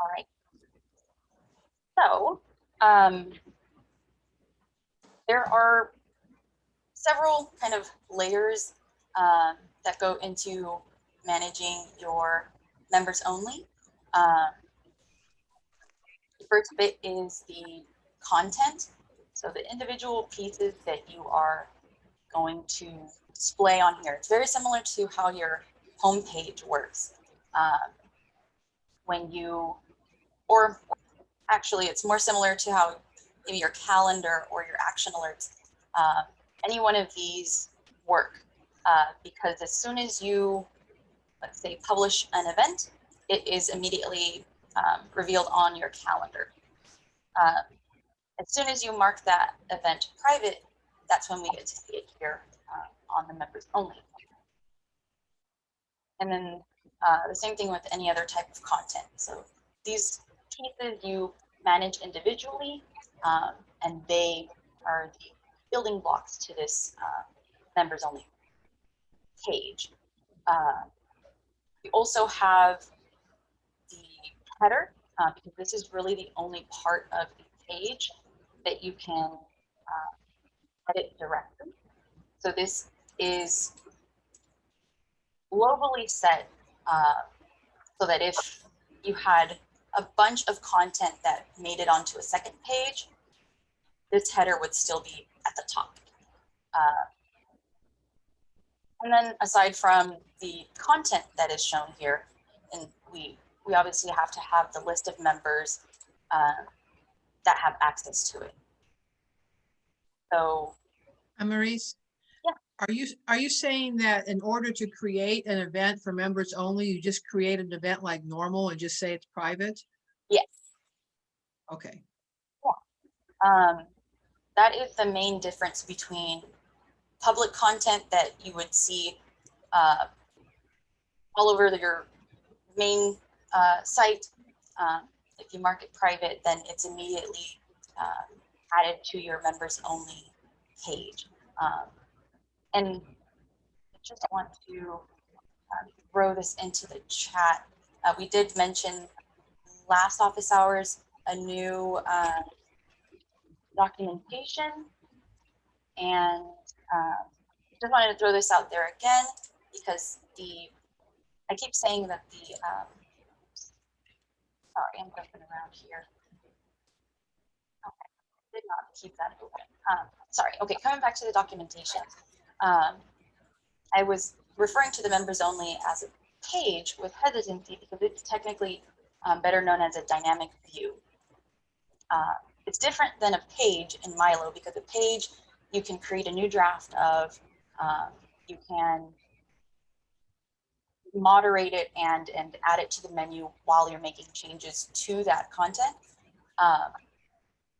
All right. So there are several kind of layers that go into managing your members only. The first bit is the content. So the individual pieces that you are going to display on here. It's very similar to how your homepage works. When you, or actually it's more similar to how maybe your calendar or your action alerts, any one of these work because as soon as you, let's say, publish an event, it is immediately revealed on your calendar. As soon as you mark that event private, that's when we get to see it here on the members only. And then the same thing with any other type of content. So these pieces you manage individually, and they are the building blocks to this members only page. We also have the header, because this is really the only part of the page that you can edit directly. So this is globally set so that if you had a bunch of content that made it onto a second page, this header would still be at the top. And then aside from the content that is shown here, and we obviously have to have the list of members that have access to it. So, Amaris, yeah. Are you saying that in order to create an event for members only, you just create an event like normal and just say it's private? Yes. Okay. Yeah. That is the main difference between public content that you would see all over your main site. If you mark it private, then it's immediately added to your members only page. And I just want to throw this into the chat. We did mention last office hours a new documentation, and just wanted to throw this out there again because I keep saying that the sorry, I'm jumping around here. Okay, did not keep that open. Sorry. Okay, coming back to the documentation. I was referring to the members only as a page with hesitancy because it's technically better known as a dynamic view. It's different than a page in Milo because a page you can create a new draft of, you can moderate it and add it to the menu while you're making changes to that content.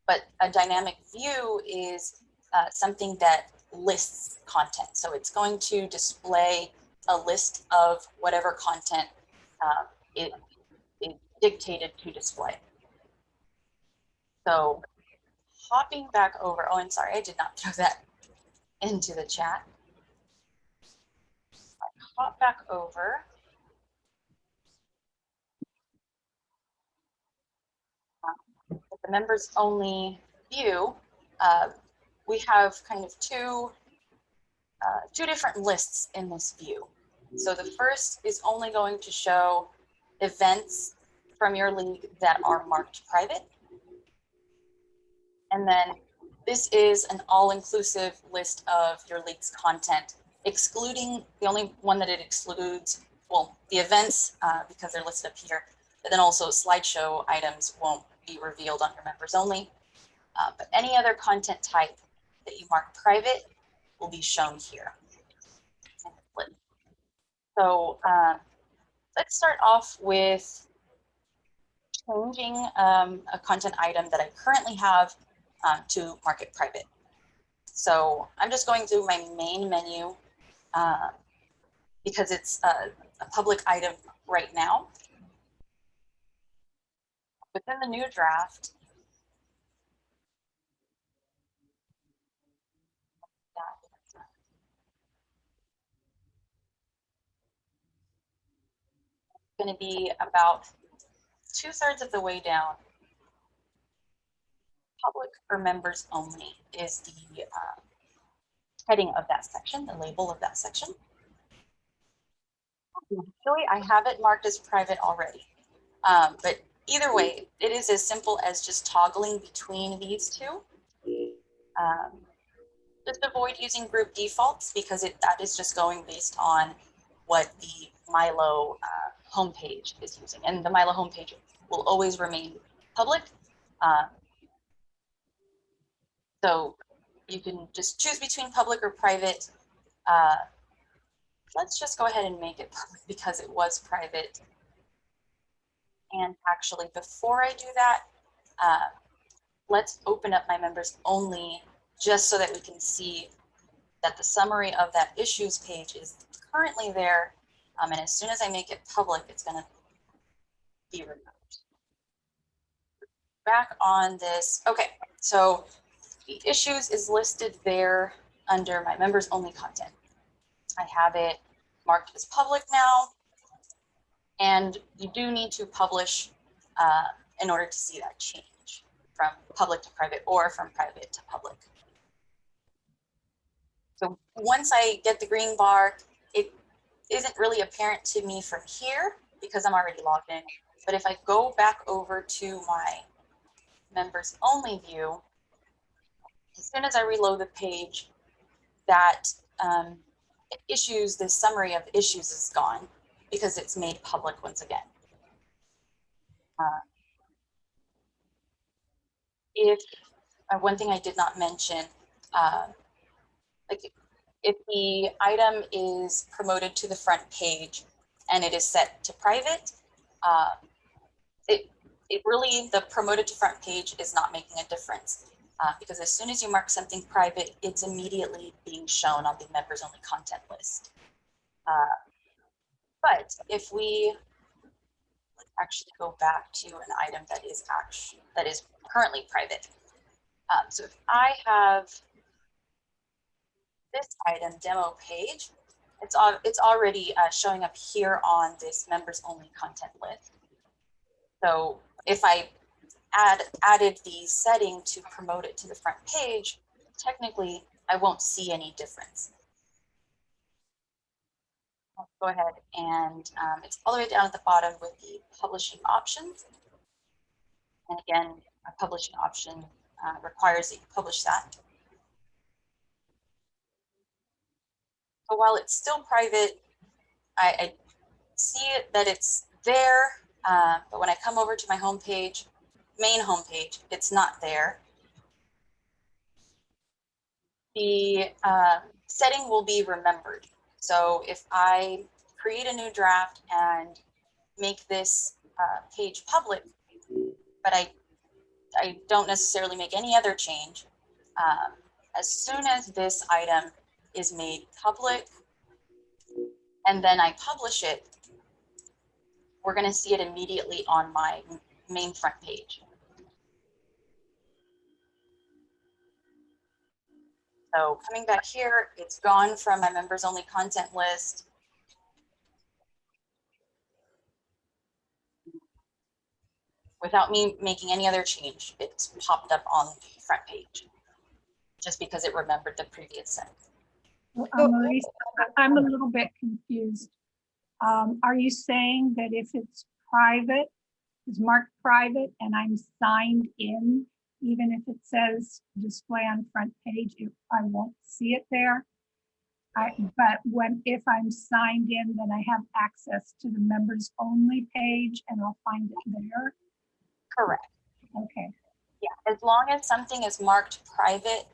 But a dynamic view is something that lists content. So it's going to display a list of whatever content it is dictated to display. So hopping back over, oh, I'm sorry, I did not throw that into the chat. Hop back over. With the members only view, we have kind of two different lists in this view. So the first is only going to show events from your league that are marked private. And then this is an all-inclusive list of your league's content, excluding the only one that it excludes, well, the events because they're listed up here, but then also slideshow items won't be revealed on your members only. But any other content type that you mark private will be shown here. So let's start off with changing a content item that I currently have to mark it private. So I'm just going through my main menu because it's a public item right now. Within the new draft, it's going to be about 2/3 of the way down, public or members only is the heading of that section, the label of that section. Actually, I have it marked as private already. But either way, it is as simple as just toggling between these two. Just avoid using group defaults because that is just going based on what the Milo homepage is using. And the Milo homepage will always remain public. So you can just choose between public or private. Let's just go ahead and make it public because it was private. And actually, before I do that, let's open up my members only just so that we can see that the summary of that issues page is currently there. And as soon as I make it public, it's going to be removed. Back on this. Okay, so the issues is listed there under my members only content. I have it marked as public now. And you do need to publish in order to see that change from public to private or from private to public. So once I get the green bar, it isn't really apparent to me from here because I'm already logged in. But if I go back over to my members only view, as soon as I reload the page, that issues, the summary of issues is gone because it's made public once again. If one thing I did not mention, like if the item is promoted to the front page and it is set to private, it really, the promoted to front page is not making a difference because as soon as you mark something private, it's immediately being shown on the members only content list. But if we actually go back to an item that is currently private. So if I have this item demo page, it's already showing up here on this members only content list. So if I added the setting to promote it to the front page, technically I won't see any difference. I'll go ahead and it's all the way down at the bottom with the publishing options. And again, a publishing option requires that you publish that. So while it's still private, I see it that it's there, but when I come over to my homepage, main homepage, it's not there. The setting will be remembered. So if I create a new draft and make this page public, but I don't necessarily make any other change, as soon as this item is made public and then I publish it, we're going to see it immediately on my main front page. So coming back here, it's gone from my members only content list. Without me making any other change, it's popped up on the front page just because it remembered the previous setting. Well, Amaris, I'm a little bit confused. Are you saying that if it's private, it's marked private and I'm signed in, even if it says display on front page, I won't see it there? But if I'm signed in, then I have access to the members only page and I'll find it there? Correct. Okay. Yeah, as long as something is marked private,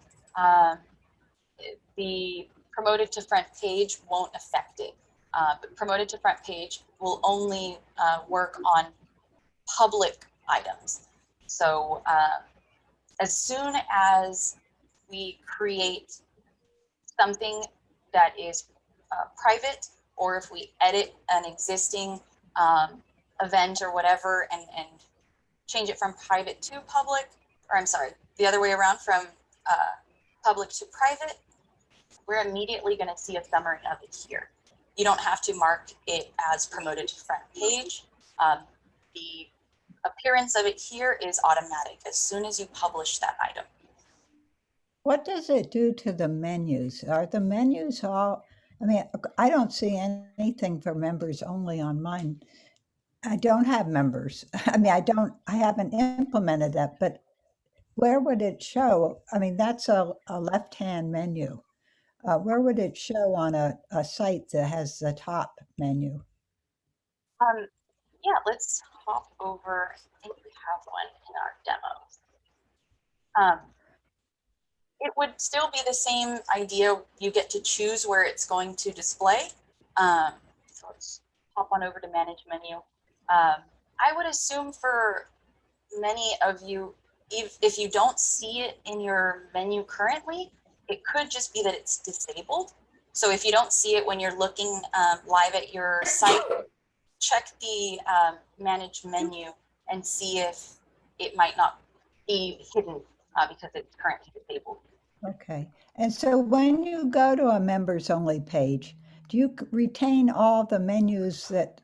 the promoted to front page won't affect it. But promoted to front page will only work on public items. So as soon as we create something that is private, or if we edit an existing event or whatever and change it from private to public, or I'm sorry, the other way around, from public to private, we're immediately going to see a summary of it here. You don't have to mark it as promoted to front page. The appearance of it here is automatic as soon as you publish that item. What does it do to the menus? Are the menus all, I mean, I don't see anything for members only on mine. I don't have members. I mean, I haven't implemented that, but where would it show? I mean, that's a left-hand menu. Where would it show on a site that has the top menu? Yeah, let's hop over. I think we have one in our demos. It would still be the same idea. You get to choose where it's going to display. So let's hop on over to manage menu. I would assume for many of you, if you don't see it in your menu currently, it could just be that it's disabled. So if you don't see it when you're looking live at your site, check the manage menu and see if it might not be hidden because it's currently disabled. Okay. And so when you go to a members only page, do you retain all the menus that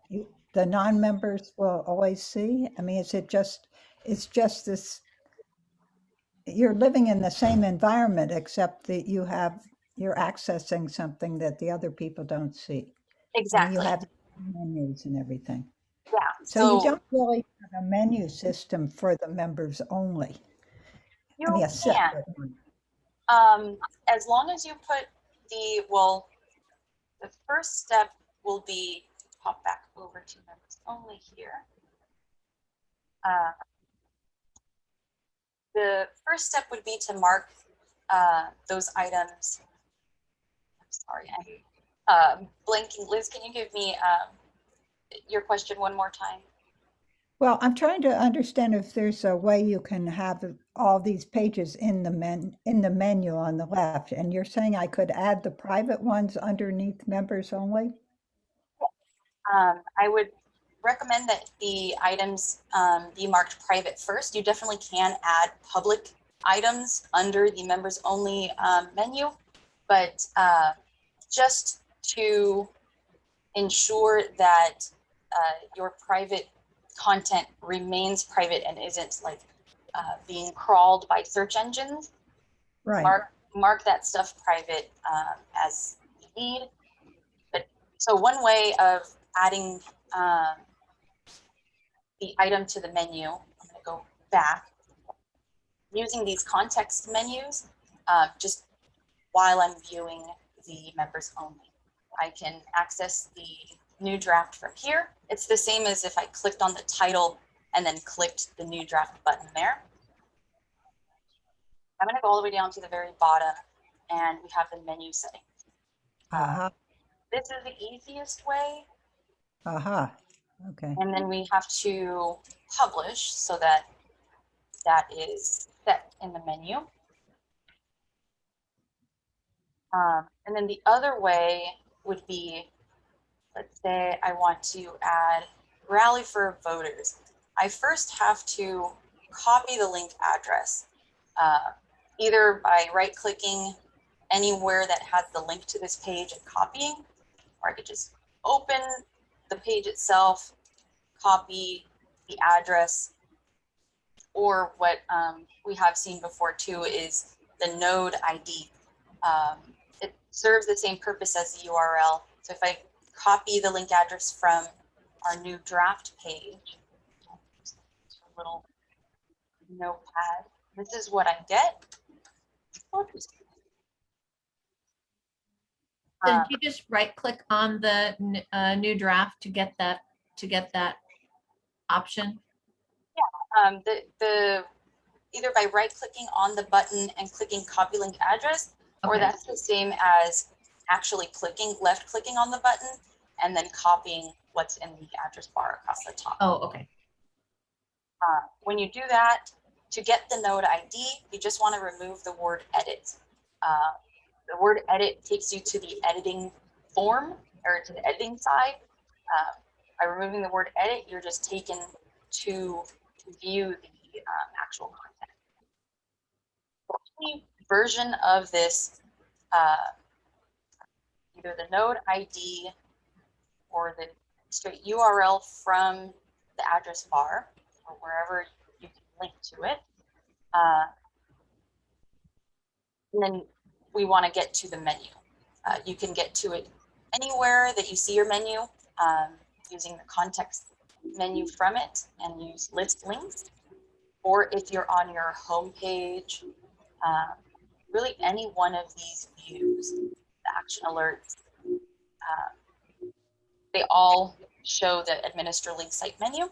the non-members will always see? I mean, it's just this, you're living in the same environment, except that you're accessing something that the other people don't see. I mean, you Exactly. have menus and everything. Yeah. So you don't really have a menu system for the members only. You I mean, a can. separate one. As long as you put the first step will be, hop back over to members only here. The first step would be to mark those items. I'm sorry, I'm blanking. Liz, can you give me your question one more time? Well, I'm trying to understand if there's a way you can have all these pages in the menu on the left, and you're saying I could add the private ones underneath members only? I would recommend that the items be marked private first. You definitely can add public items under the members only menu, but just to ensure that your private content remains private and isn't like being crawled by search engines, Right. mark that stuff private as you need. But so one way of adding the item to the menu, I'm going to go back, using these context menus just while I'm viewing the members only. I can access the new draft from here. It's the same as if I clicked on the title and then clicked the new draft button there. I'm going to go all the way down to the very bottom and we have the menu settings. This is the easiest way. Okay. And then we have to publish so that that is set in the menu. And then the other way would be, let's say I want to add rally for voters. I first have to copy the link address, either by right-clicking anywhere that has the link to this page and copying, or I could just open the page itself, copy the address, or what we have seen before too is the node ID. It serves the same purpose as the URL. So if I copy the link address from our new draft page, a little notepad, this is what I get. Oops. Did you just right click on the new draft to get that option? Yeah, either by right clicking on the button and clicking copy link address, or Okay. that's the same as actually left clicking on the button and then copying what's in the address bar across the top. Oh, okay. When you do that, to get the node ID, you just want to remove the word edit. The word edit takes you to the editing form or to the editing side. By removing the word edit, you're just taken to view the actual content. For any version of this, either the node ID or the straight URL from the address bar, or wherever you can link to it. And then we want to get to the menu. You can get to it anywhere that you see your menu, using the context menu from it and use list links. Or if you're on your home page, really any one of these views, the action alerts, they all show the administer link site menu,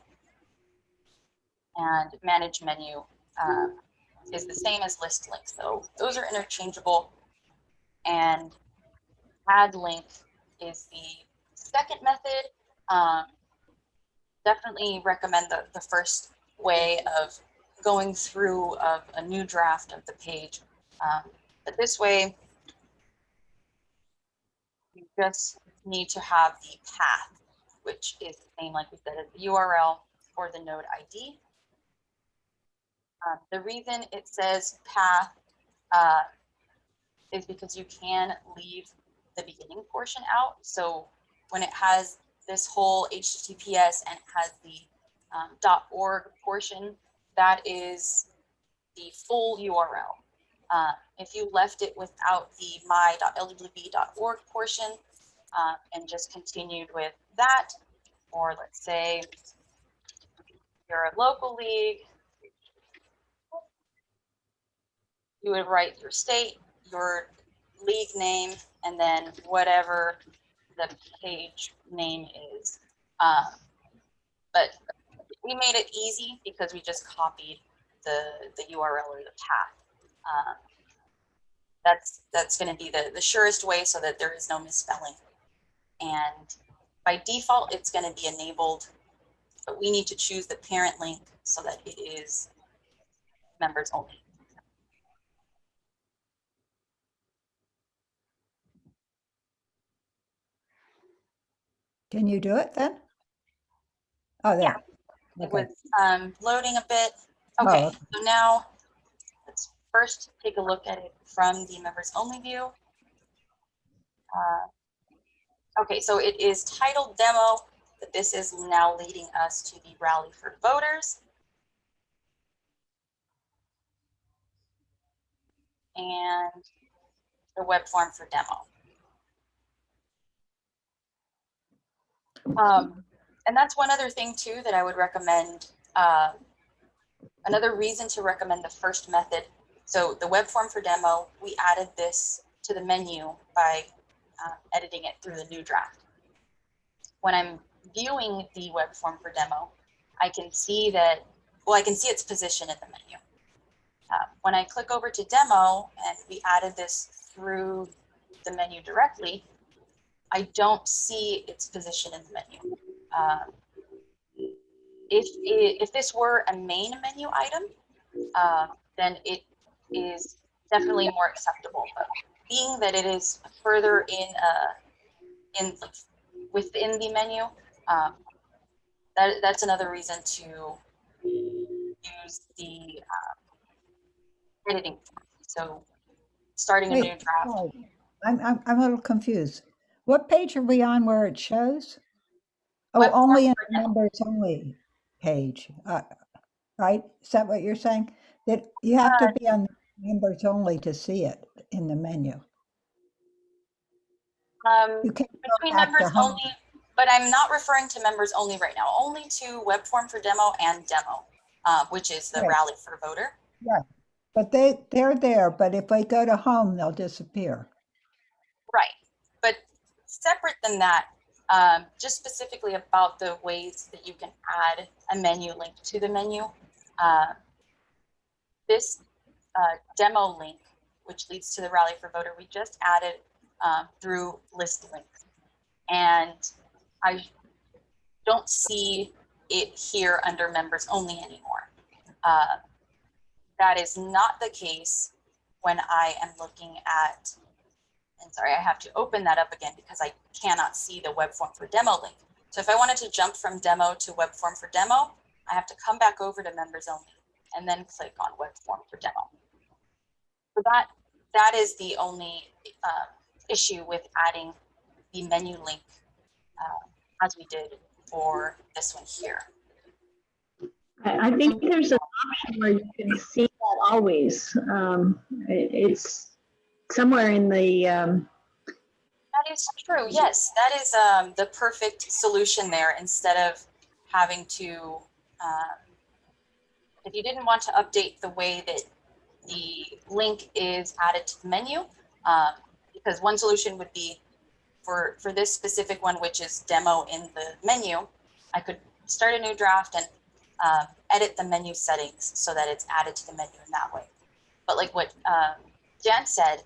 and manage menu is the same as list link. So those are interchangeable, and add link is the second method. Definitely recommend the first way of going through a new draft of the page. But this way, you just need to have the path, which is the same, like we said, as the URL or the node ID. The reason it says path is because you can leave the beginning portion out. So when it has this whole HTTPS and it has the .org portion, that is the full URL. If you left it without the my.lwb.org portion and just continued with that, or let's say you're a local league, you would write your state, your league name, and then whatever the page name is. But we made it easy because we just copied the URL or the path. That's going to be the surest way so that there is no misspelling. And by default, it's going to be enabled, but we need to choose the parent link so that it is members only. Can you do it then? Oh, there. It Okay. was loading a bit. Okay, Oh, so now let's first take a look at it from the members only view. Okay, so it is titled demo, but this is now leading us to the rally for voters. And the web form for demo. And that's one other thing too that I would recommend. Another reason to recommend the first method. So the web form for demo, we added this to the menu by editing it through the new draft. When I'm viewing the web form for demo, I can see that, well, I can see its position in the menu. When I click over to demo and we added this through the menu directly, I don't see its position in the menu. If this were a main menu item, then it is definitely more acceptable. But being that it is further in within the menu, that's another reason to use the editing. So starting a wait, new draft. sorry. I'm a little confused. What page are we on where it shows? Oh, Web form only in for the demo. members only page, right? Is that what you're saying? That you have to be on the members only to see it in the menu. You can't go Between back members to home. only, but I'm not referring to members only right now, only to web form for demo and demo, which is the Right. rally for voter. Right. But they're there, but if I go to home, they'll disappear. Right. But separate than that, just specifically about the ways that you can add a menu link to the menu. This demo link, which leads to the rally for voter, we just added through list links. And I don't see it here under members only anymore. That is not the case when I am looking at, and sorry, I have to open that up again because I cannot see the web form for demo link. So if I wanted to jump from demo to web form for demo, I have to come back over to members only and then click on web form for demo. So that is the only issue with adding the menu link as we did for this one here. I think there's an option where you can see that always. It's somewhere in the, That is true. Yes, that is the perfect solution there. Instead of having to, if you didn't want to update the way that the link is added to the menu, because one solution would be for this specific one, which is demo in the menu, I could start a new draft and edit the menu settings so that it's added to the menu in that way. But like what Jan said,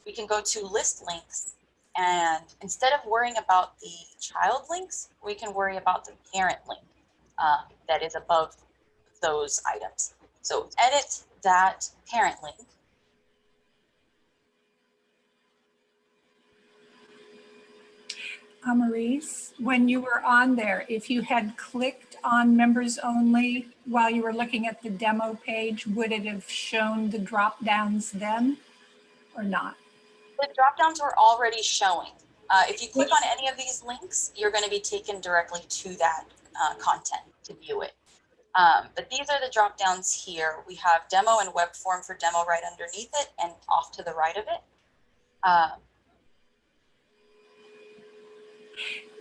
we can go to list links, and instead of worrying about the child links, we can worry about the parent link that is above those items. So edit that parent link. Amaris, when you were on there, if you had clicked on members only while you were looking at the demo page, would it have shown the drop downs then or not? The drop downs were already showing. If you click on any of these links, you're going to be taken directly to that content to view it. But these are the drop downs here. We have demo and web form for demo right underneath it and off to the right of it.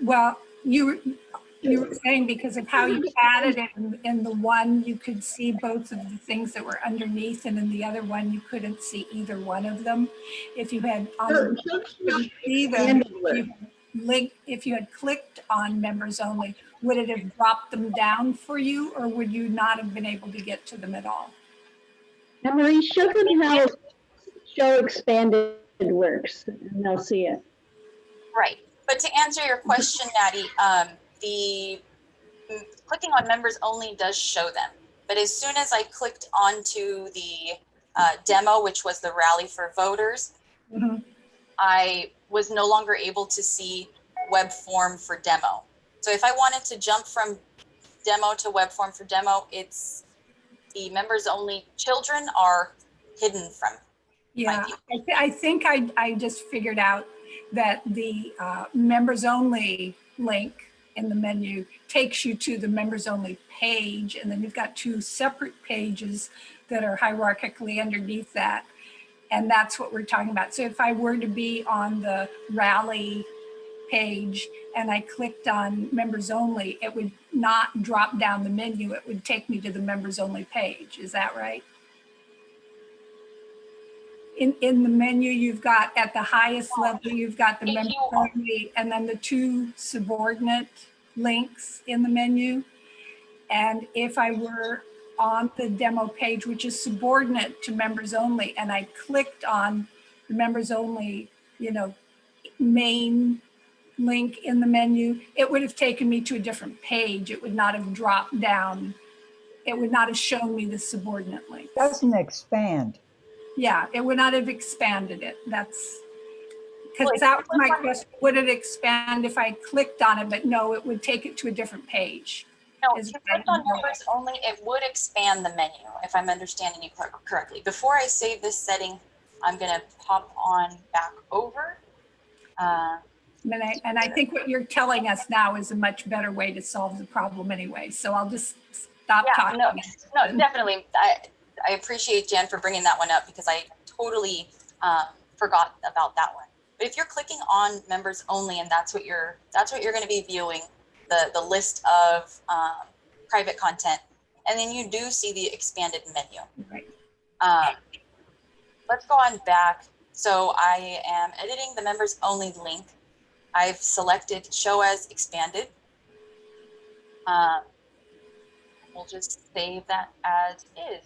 Well, you were saying because of how you added it in the one, you could see both of the things that were underneath, and in the other one, you couldn't see either one of them. If you had see them, if you had clicked on members only, would it have dropped them down for you, or would you not have been able to get to them at all? Amaris, show them how show expanded works, and they'll see it. Right. But to answer your question, Natty, the clicking on members only does show them. But as soon as I clicked onto the demo, which was the rally for voters, I was no longer able to see web form for demo. So if I wanted to jump from demo to web form for demo, it's the members only children are hidden from. Yeah, I think I just figured out that the members only link in the menu takes you to the members only page, and then you've got two separate pages that are hierarchically underneath that. And that's what we're talking about. So if I were to be on the rally page and I clicked on members only, it would not drop down the menu. It would take me to the members only page. Is that right? In the menu, you've got at the highest level, you've got the members only, and then the two subordinate links in the menu. And if I were on the demo page, which is subordinate to members only, and I clicked on the members only, main link in the menu, it would have taken me to a different page. It would not have dropped down. It would not have shown me the subordinate link. Doesn't expand. Yeah, it would not have expanded it. That's because that was my question. Would it expand if I clicked on it? But no, it would take it to a different page. No, if you clicked on members only, it would expand the menu, if I'm understanding you correctly. Before I save this setting, I'm going to pop on back over. And I think what you're telling us now is a much better way to solve the problem anyway. So I'll just stop talking. No, definitely. I appreciate Jen for bringing that one up because I totally forgot about that one. But if you're clicking on members only, and that's what you're going to be viewing, the list of private content, and then you do see the expanded menu. Right. Let's go on back. So I am editing the members only link. I've selected show as expanded. We'll just save that as is.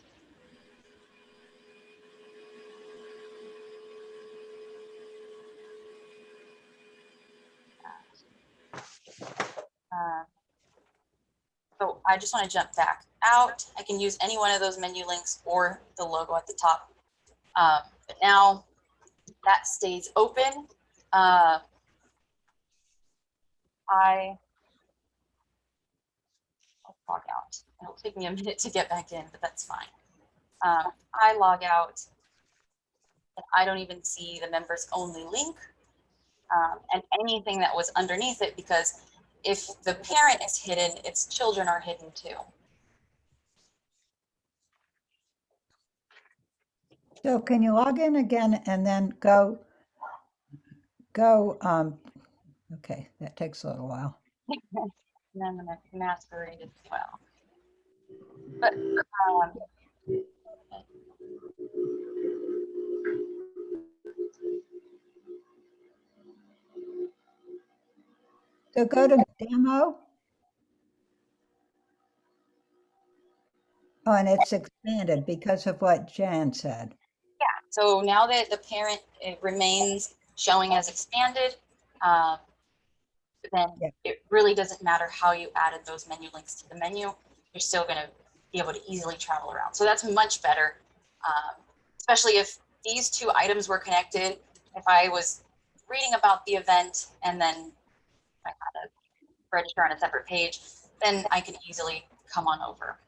So I just want to jump back out. I can use any one of those menu links or the logo at the top. But now that stays open. I'll log out. It'll take me a minute to get back in, but that's fine. I log out and I don't even see the members only link and anything that was underneath it, because if the parent is hidden, its children are hidden too. So can you log in again and then okay, that takes a little while. And I'm gonna masquerade as well. But So go to demo. Oh, and it's expanded because of what Jan said. so now that the parent, it remains showing as expanded, then Yeah. it really doesn't matter how you added those menu links to the menu. You're still going to be able to easily travel around. So that's much better, especially if these two items were connected. If I was reading about the event and then I had to register on a separate page, then I can easily come on over.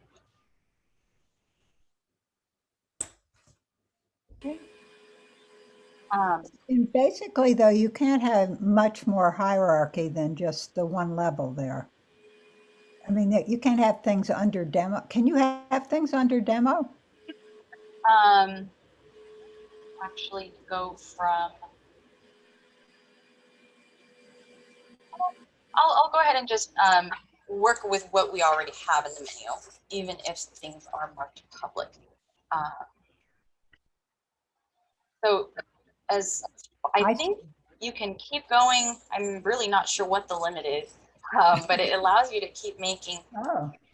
And basically, though, you can't have much more hierarchy than just the one level there. I mean, you can't have things under demo. Can you have things under demo? Actually go from, I'll go ahead and just work with what we already have in the menu, even if things are marked public. So as I think you can keep going. I'm really not sure what the limit is, but it allows you to keep making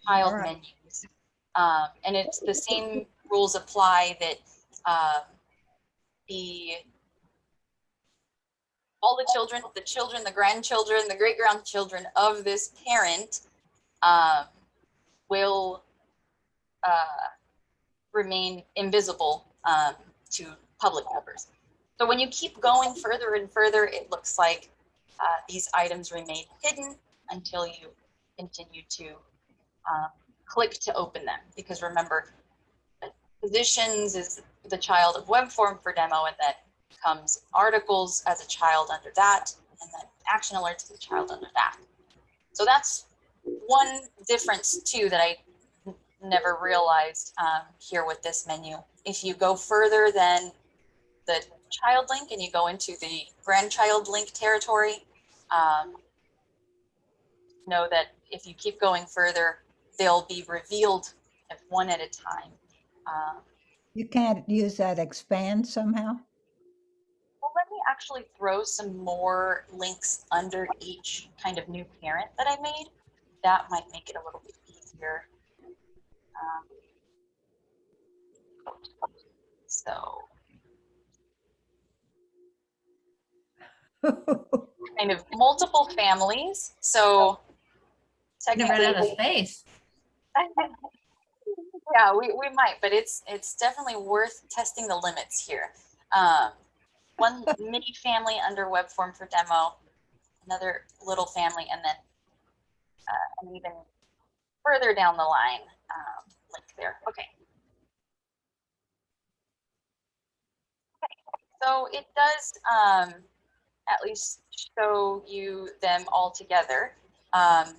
child menus. And it's the same rules apply that all the children, the grandchildren, the great-grandchildren of this parent will remain invisible to public members. So when you keep going further and further, it looks like these items remain hidden until you continue to click to open them. Because remember, positions is the child of web form for demo, and then comes articles as a child under that, and then action alerts as a child under that. So that's one difference too that I never realized here with this menu. If you go further than the child link and you go into the grandchild link territory, know that if you keep going further, they'll be revealed one at a time. You can't use that expand somehow? Well, let me actually throw some more links under each kind of new parent that I made. That might make it a little bit easier. So kind of multiple families. So Gonna run out of space. Yeah, we might, but it's definitely worth testing the limits here. One mini family under web form for demo, another little family, and then an even further down the line link there. Okay. So it does at least show you them all together. The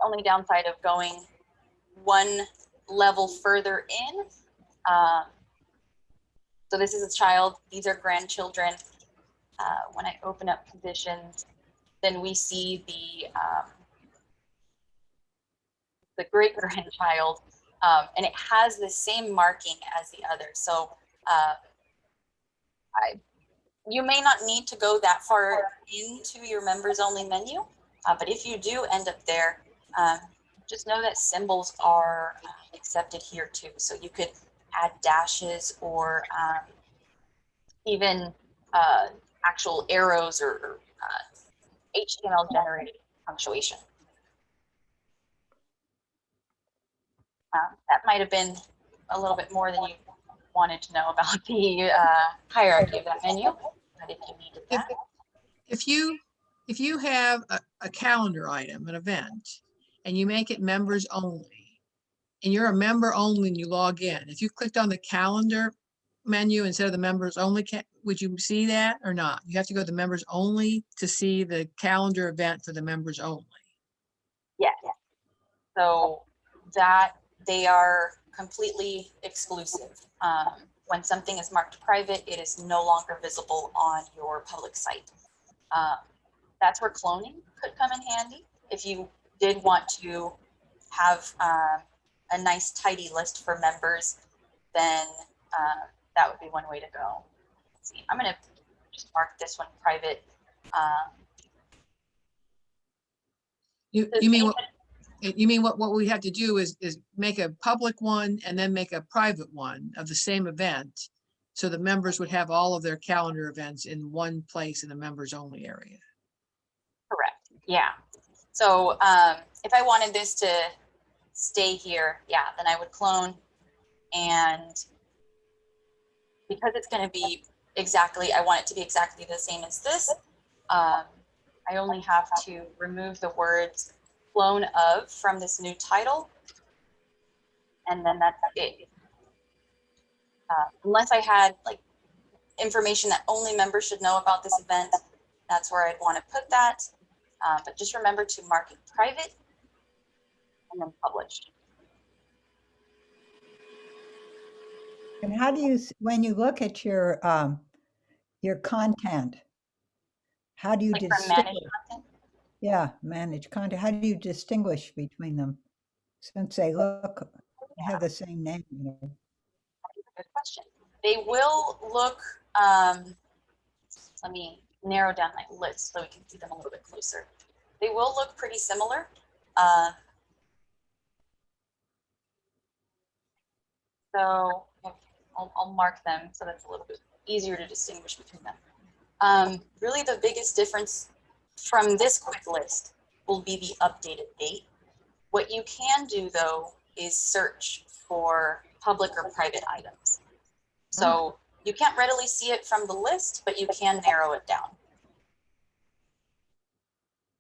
only downside of going one level further in, so this is a child, these are grandchildren. When I open up conditions, then we see the great grandchild, and it has the same marking as the other. So you may not need to go that far into your members only menu, but if you do end up there, just know that symbols are accepted here too. So you could add dashes or even actual arrows or HTML generated punctuation. That might have been a little bit more than you wanted to know about the hierarchy of that menu, but if you needed that. If you have a calendar item, an event, and you make it members only, and you're a member only and you log in, if you clicked on the calendar menu instead of the members only, would you see that or not? You have to go to the members only to see the calendar event for the members only. Yes. So that they are completely exclusive. when something is marked private, it is no longer visible on your public site. That's where cloning could come in handy. If you did want to have a nice tidy list for members, then that would be one way to go. Let's see, I'm gonna just mark this one private. You mean what we have to do is make a public one and then make a private one of the same event, so the members would have all of their calendar events in one place in the members only area. Correct. Yeah. So if I wanted this to stay here, yeah, then I would clone, and because it's going to be exactly, I want it to be exactly the same as this. I only have to remove the words clone of from this new title, and then that's it. Unless I had like information that only members should know about this event, that's where I'd want to put that. But just remember to mark it private and then publish. And how do you, when you look at your content, how do you Like for distinguish? managed content. Yeah, manage content. How do you distinguish between them? Since they look, they have the same name. You know? Good question. They will look, let me narrow down my list so we can see them a little bit closer. They will look pretty similar. So I'll mark them so that's a little bit easier to distinguish between them. Really the biggest difference from this quick list will be the updated date. What you can do though is search for public or private items. So you can't readily see it from the list, but you can narrow it down.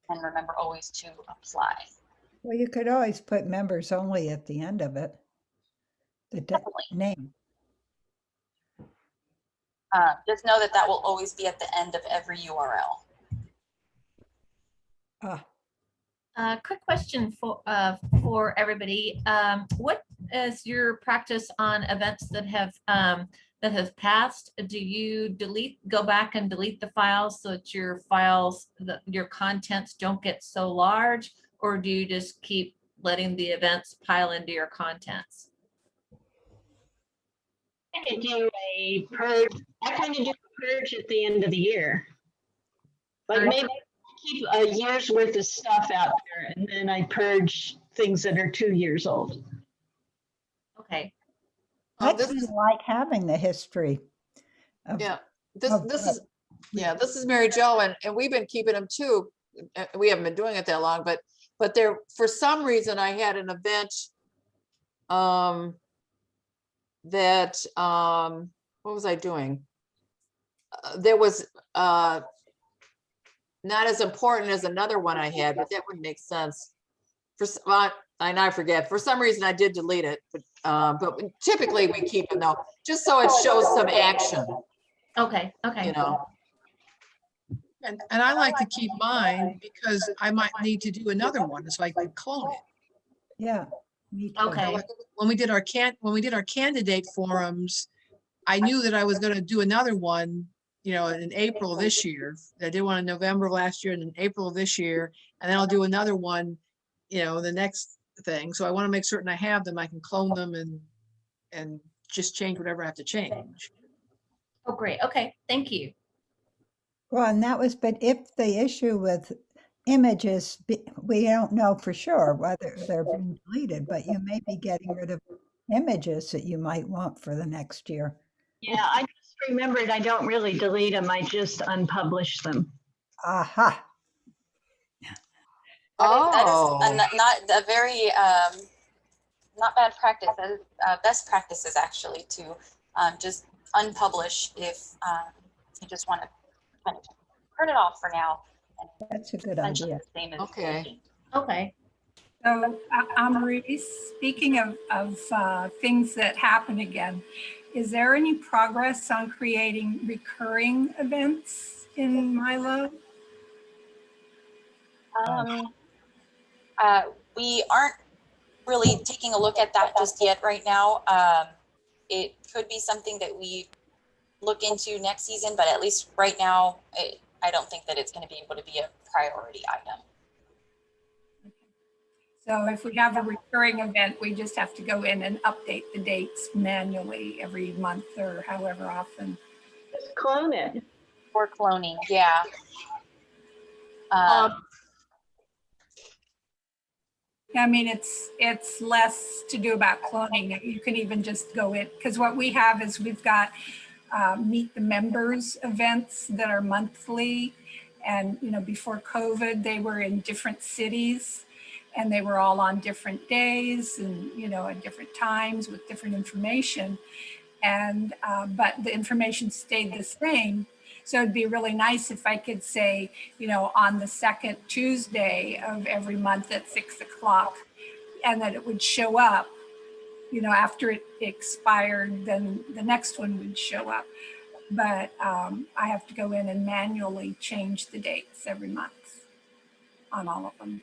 And remember always to apply. Well, you could always put members only at the end of it. The name. Just know that that will always be at the end of every URL. Quick question for everybody. What is your practice on events that have passed? Do you go back and delete the files so that your your contents don't get so large, or do you just keep letting the events pile into your contents? I do a purge. I kind of do a purge at the end of the year. Like maybe keep a year's worth of stuff out there, and then I purge things that are 2 years old. Okay. I kind of like having the history. This is Mary Jo, and we've been keeping them too. We haven't been doing it that long, but there, for some reason, I had an event that what was I doing? There was not as important as another one I had, but that would make sense. I forget. For some reason, I did delete it, but typically we keep it though, just so it shows some action. Okay. Okay. You know. And I like to keep mine because I might need to do another one, so I could clone it. Yeah. Me too. Okay. When we did our candidate forums, I knew that I was going to do another one, in April this year. I did one in November of last year and in April of this year, and then I'll do another one, the next thing. So I want to make certain I have them. I can clone them and just change whatever I have to change. Oh, great. Okay. Thank you. Well, and but if the issue with images, we don't know for sure whether they're being deleted, but you may be getting rid of images that you might want for the next year. Yeah, I just remembered I don't really delete them. I just unpublish them. Aha. That is not a very not bad practice. That is best practices actually to just unpublish if you just want to kind of turn it off for now. And that's a good idea. The same as Okay. Okay. So, Amaris, speaking of things that happen again, is there any progress on creating recurring events in MyLO? We aren't really taking a look at that just yet right now. it could be something that we look into next season, but at least right now, I don't think that it's going to be able to be a priority item. So if we have a recurring event, we just have to go in and update the dates manually every month or however often. Just clone it. For cloning, yeah. I mean, it's less to do about cloning. You can even just go in, because what we have is we've got meet the members events that are monthly. And, you know, before COVID, they were in different cities and they were all on different days and, you know, at different times with different information. And, but the information stayed the same. So it'd be really nice if I could say, you know, on the second Tuesday of every month at 6 o'clock, and that it would show up, you know, after it expired, then the next one would show up. But I have to go in and manually change the dates every month on all of them.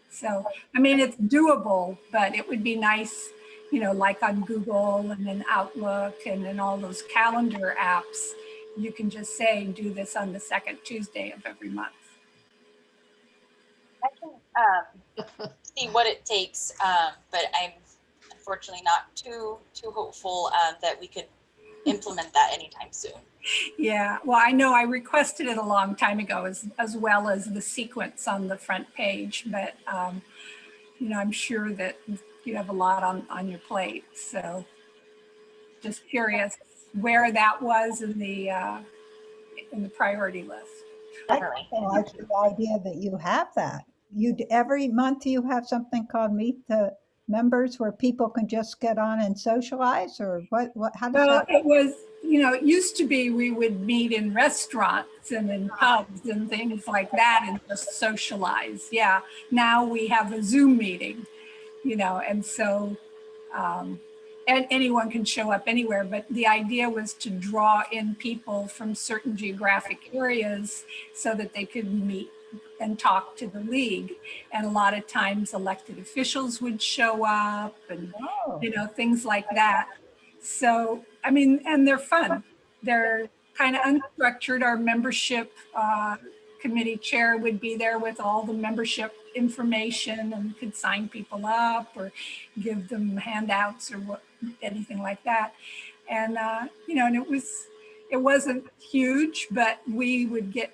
So, I mean, it's doable, but it would be nice, you know, like on Google and then Outlook and then all those calendar apps, you can just say, do this on the second Tuesday of every month. I can see what it takes, but I'm unfortunately not too hopeful that we could implement that anytime soon. Yeah, well, I know I requested it a long time ago as well as the sequence on the front page, but you know, I'm sure that you have a lot on your plate. So just curious where that was in the priority list. I like the idea that you have that. Every month you have something called Meet the Members where people can just get on and socialize, or what how does Well, that? it was, you know, it used to be we would meet in restaurants and in pubs and things like that and just socialize. Yeah, now we have a Zoom meeting, you know, and so and anyone can show up anywhere, but the idea was to draw in people from certain geographic areas so that they could meet and talk to the league. And a lot of times elected officials would show up and, you know, things like that. So, I mean, and they're fun. They're kind of unstructured. Our membership committee chair would be there with all the membership information and could sign people up or give them handouts or anything like that. And, you know, and it wasn't huge, but we would get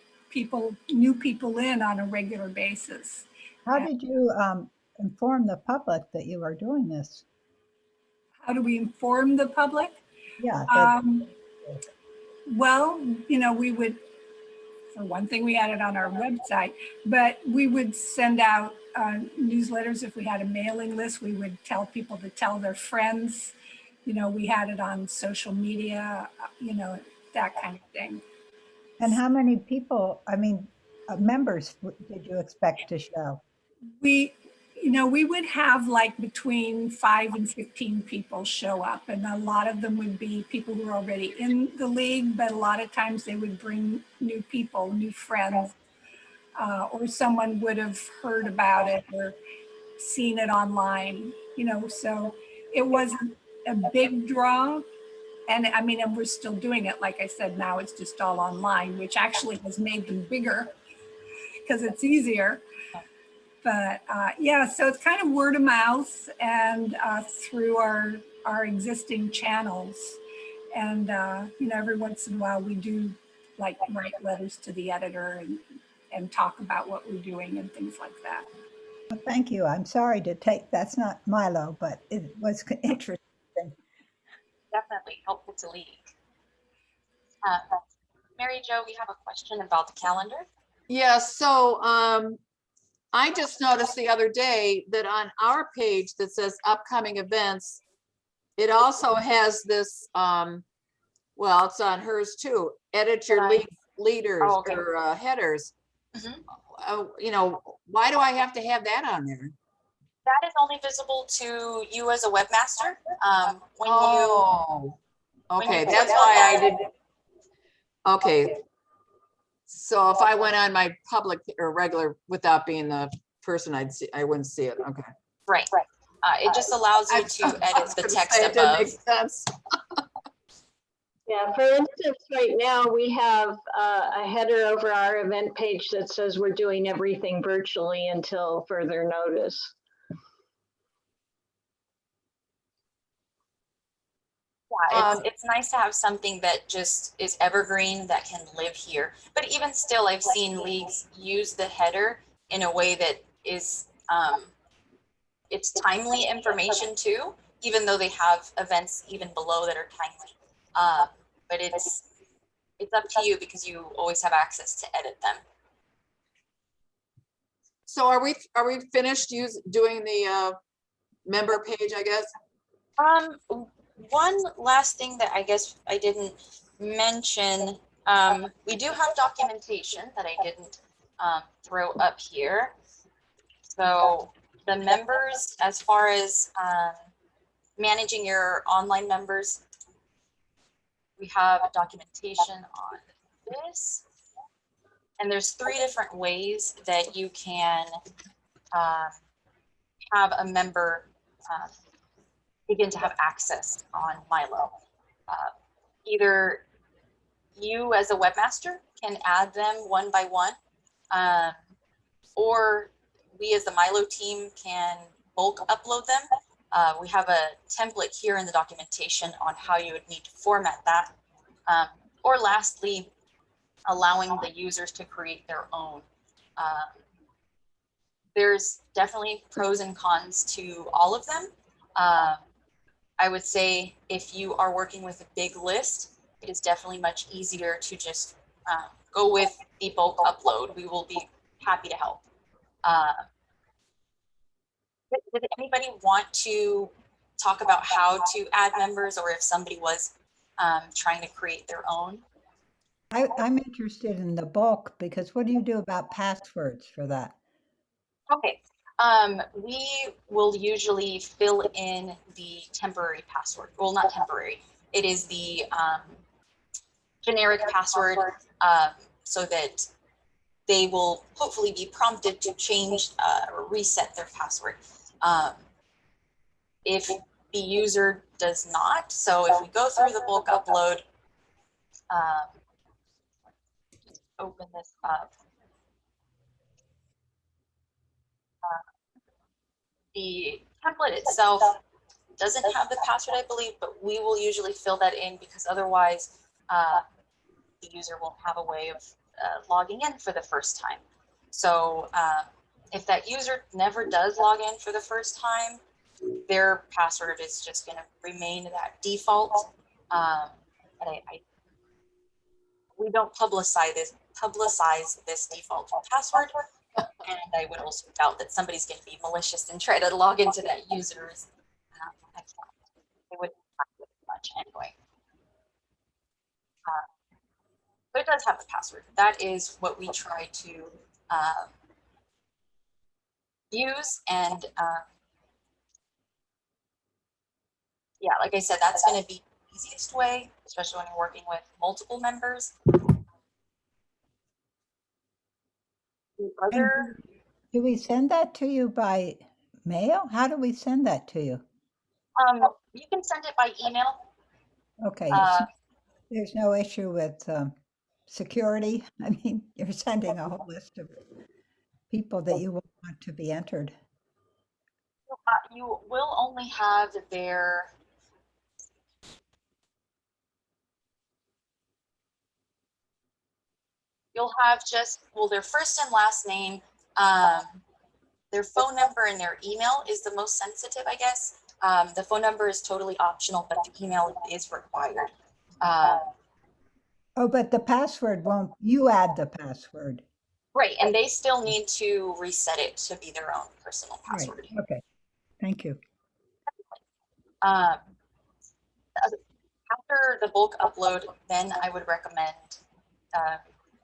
new people in on a regular basis. How did you inform the public that you are doing this? How do we inform the public? Yeah. Well, you know, we would, for one thing, we had it on our website, but we would send out newsletters. If we had a mailing list, we would tell people to tell their friends. You know, we had it on social media, you know, that kind of thing. And how many people, I mean, members did you expect to show? You know, we would have like between 5 and 15 people show up, and a lot of them would be people who are already in the league, but a lot of times they would bring new people, new friends, or someone would have heard about it or seen it online, you know, so it wasn't a big draw. And I mean, and we're still doing it. Like I said, now it's just all online, which actually has made them bigger because it's easier. But yeah, so it's kind of word of mouth and through our existing channels. And, you know, every once in a while we do like write letters to the editor and talk about what we're doing and things like that. Well, thank you. I'm sorry to take, that's not Milo, but it was interesting. Definitely helpful to league. Mary Jo, we have a question about the calendar. Yeah, so I just noticed the other day that on our page that says upcoming events, it also has this, well, it's on hers too, edit your leaders or headers. You know, why do I have to have that on there? That is only visible to you as a webmaster. Okay, that's why I did. Okay. So if I went on my public or regular without being the person, I wouldn't see it. Okay. Right. It just allows you to edit the text It didn't above. make sense. Yeah, for instance, right now we have a header over our event page that says we're doing everything virtually until further notice. Yeah, it's nice to have something that just is evergreen that can live here. But even still, I've seen leagues use the header in a way that is it's timely information too, even though they have events even below that are timely. But it's up to you because you always have access to edit them. So are we finished doing the member page, I guess? One last thing that I guess I didn't mention, we do have documentation that I didn't throw up here. So the members, as far as managing your online members, we have documentation on this. And there's 3 different ways that you can have a member begin to have access on Milo. Either you as a webmaster can add them one by one, or we as the Milo team can bulk upload them. We have a template here in the documentation on how you would need to format that. Or lastly, allowing the users to create their own. There's definitely pros and cons to all of them. I would say if you are working with a big list, it is definitely much easier to just go with the bulk upload. We will be happy to help. Did anybody want to talk about how to add members, or if somebody was trying to create their own? I'm interested in the bulk because what do you do about passwords for that? Okay. We will usually fill in the temporary password. Well, not temporary. It is the generic password, so that they will hopefully be prompted to change or reset their password. If the user does not, so if we go through the bulk upload, open this up. The template itself doesn't have the password, I believe, but we will usually fill that in because otherwise the user won't have a way of logging in for the first time. So if that user never does log in for the first time, their password is just going to remain that default. And we don't publicize this default password. And I would also doubt that somebody's going to be malicious and try to log into that user's account. They wouldn't have it much anyway. But it does have the password. That is what we try to use. And yeah, like I said, that's going to be the easiest way, especially when you're working with multiple members. The other, Do we send that to you by mail? How do we send that to you? you can send it by email. Okay, there's no issue with security. I mean, you're sending a whole list of people that you will want to be entered. You will only have their you'll have just, well, their first and last name, their phone number and their email is the most sensitive, I guess. The phone number is totally optional, but the email is required. Oh, but the password won't, you add the password. Right, and they still need to reset it to be their own personal password. Right. Okay, thank you. After the bulk upload, then I would recommend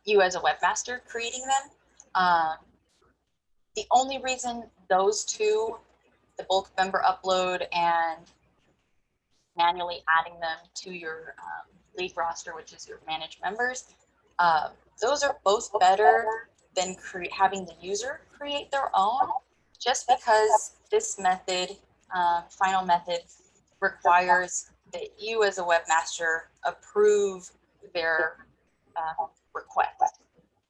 you as a webmaster creating them. The only reason those two, the bulk member upload and manually adding them to your league roster, which is your managed members, those are both better than having the user create their own, just because this method, final method, requires that you as a webmaster approve their request.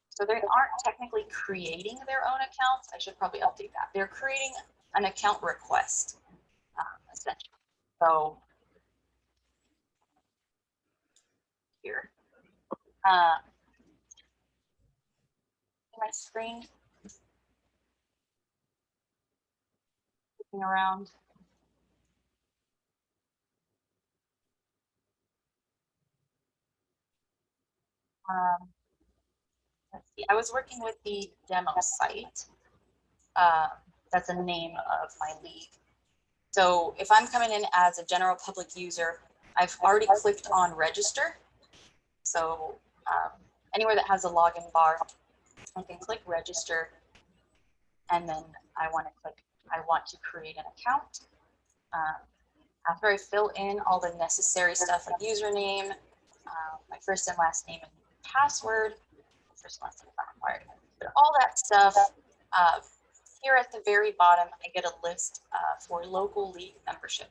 So they aren't technically creating their own accounts. I should probably update that. They're creating an account request, essentially. So here, my screen, looking around. Let's see, I was working with the demo site. That's the name of my league. So if I'm coming in as a general public user, I've already clicked on register. So anywhere that has a login bar, I can click register. And then I want to create an account. After I fill in all the necessary stuff like username, my first and last name and password, first and last name not required, but all that stuff, here at the very bottom, I get a list for local league membership.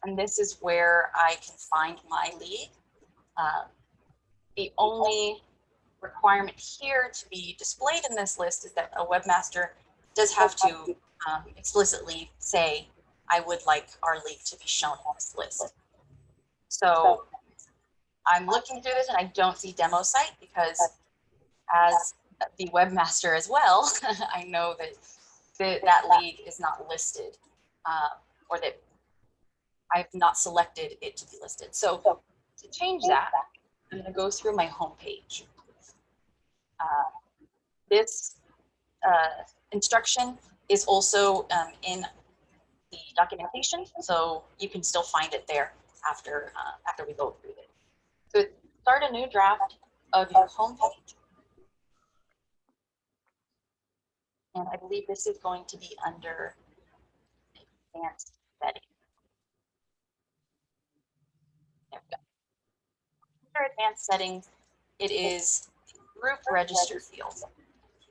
And this is where I can find my league. The only requirement here to be displayed in this list is that a webmaster does have to explicitly say, I would like our league to be shown in this list. So I'm looking through this and I don't see demo site because as the webmaster as well, I know that that league is not listed or that I've not selected it to be listed. So to change that, I'm going to go through my homepage. This instruction is also in the documentation, so you can still find it there after we go through it. So start a new draft of your homepage. And I believe this is going to be under advanced settings. There we go. Under advanced settings, it is the group register field.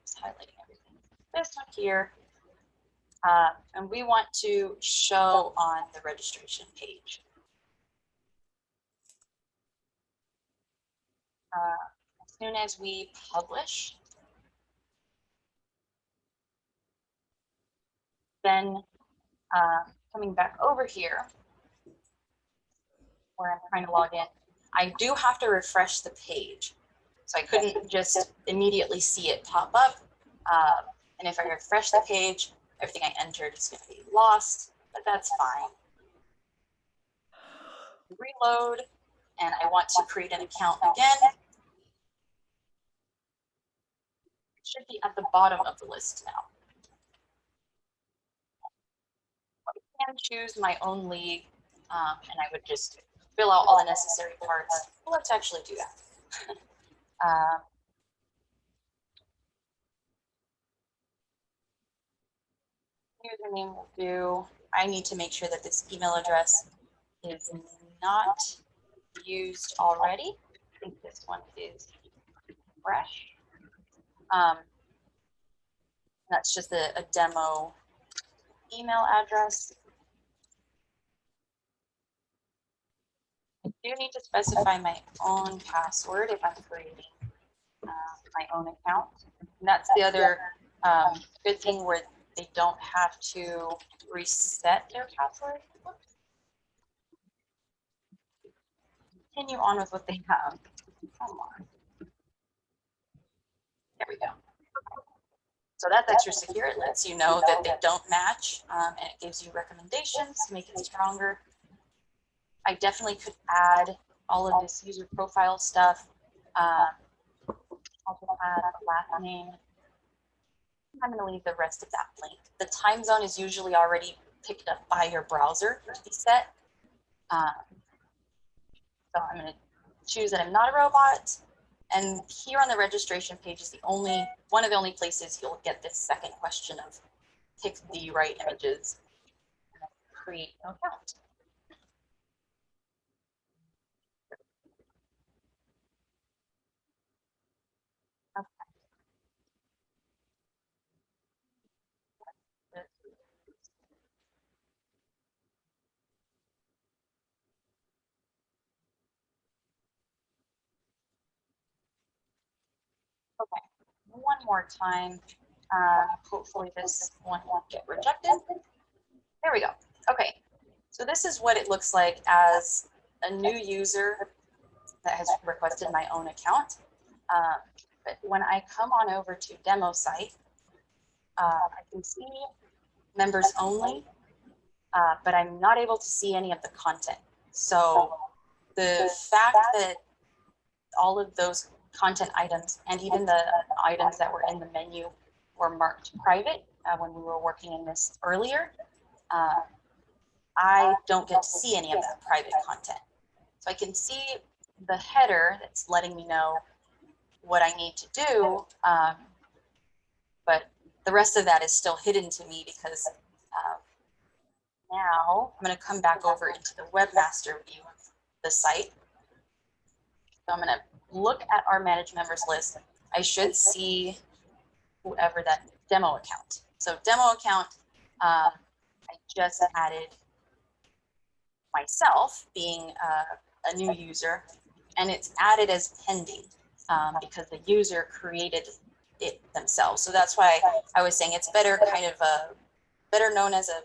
Just highlighting everything. This one here. And we want to show on the registration page. As soon as we publish, then coming back over here, where I'm trying to log in, I do have to refresh the page. So I couldn't just immediately see it pop up. And if I refresh the page, everything I entered is going to be lost, but that's fine. Reload, and I want to create an account again. It should be at the bottom of the list now. I can choose my own league, and I would just fill out all the necessary parts. Well, let's actually do that. Username will do. I need to make sure that this email address is not used already. I think this one is fresh. That's just a demo email address. I do need to specify my own password if I'm creating my own account. And that's the other good thing where they don't have to reset their password. Continue on with what they have. Come on. There we go. So that's extra secure. It lets you know that they don't match, and it gives you recommendations to make it stronger. I definitely could add all of this user profile stuff. Also add a last name. I'm going to leave the rest of that blank. The time zone is usually already picked up by your browser to be set. So I'm going to choose that I'm not a robot. And here on the registration page is one of the only places you'll get this second question of pick the right images and then create an account. one more time. Hopefully this one won't get rejected. There we go. Okay, so this is what it looks like as a new user that has requested my own account. But when I come on over to demo site, I can see members only, but I'm not able to see any of the content. So the fact that all of those content items and even the items that were in the menu were marked private when we were working in this earlier, I don't get to see any of that private content. So I can see the header that's letting me know what I need to do, but the rest of that is still hidden to me because now I'm going to come back over into the webmaster view of the site. So I'm going to look at our managed members list. I should see whoever that demo account. So demo account, I just added myself being a new user, and it's added as pending because the user created it themselves. So that's why I was saying it's better better known as a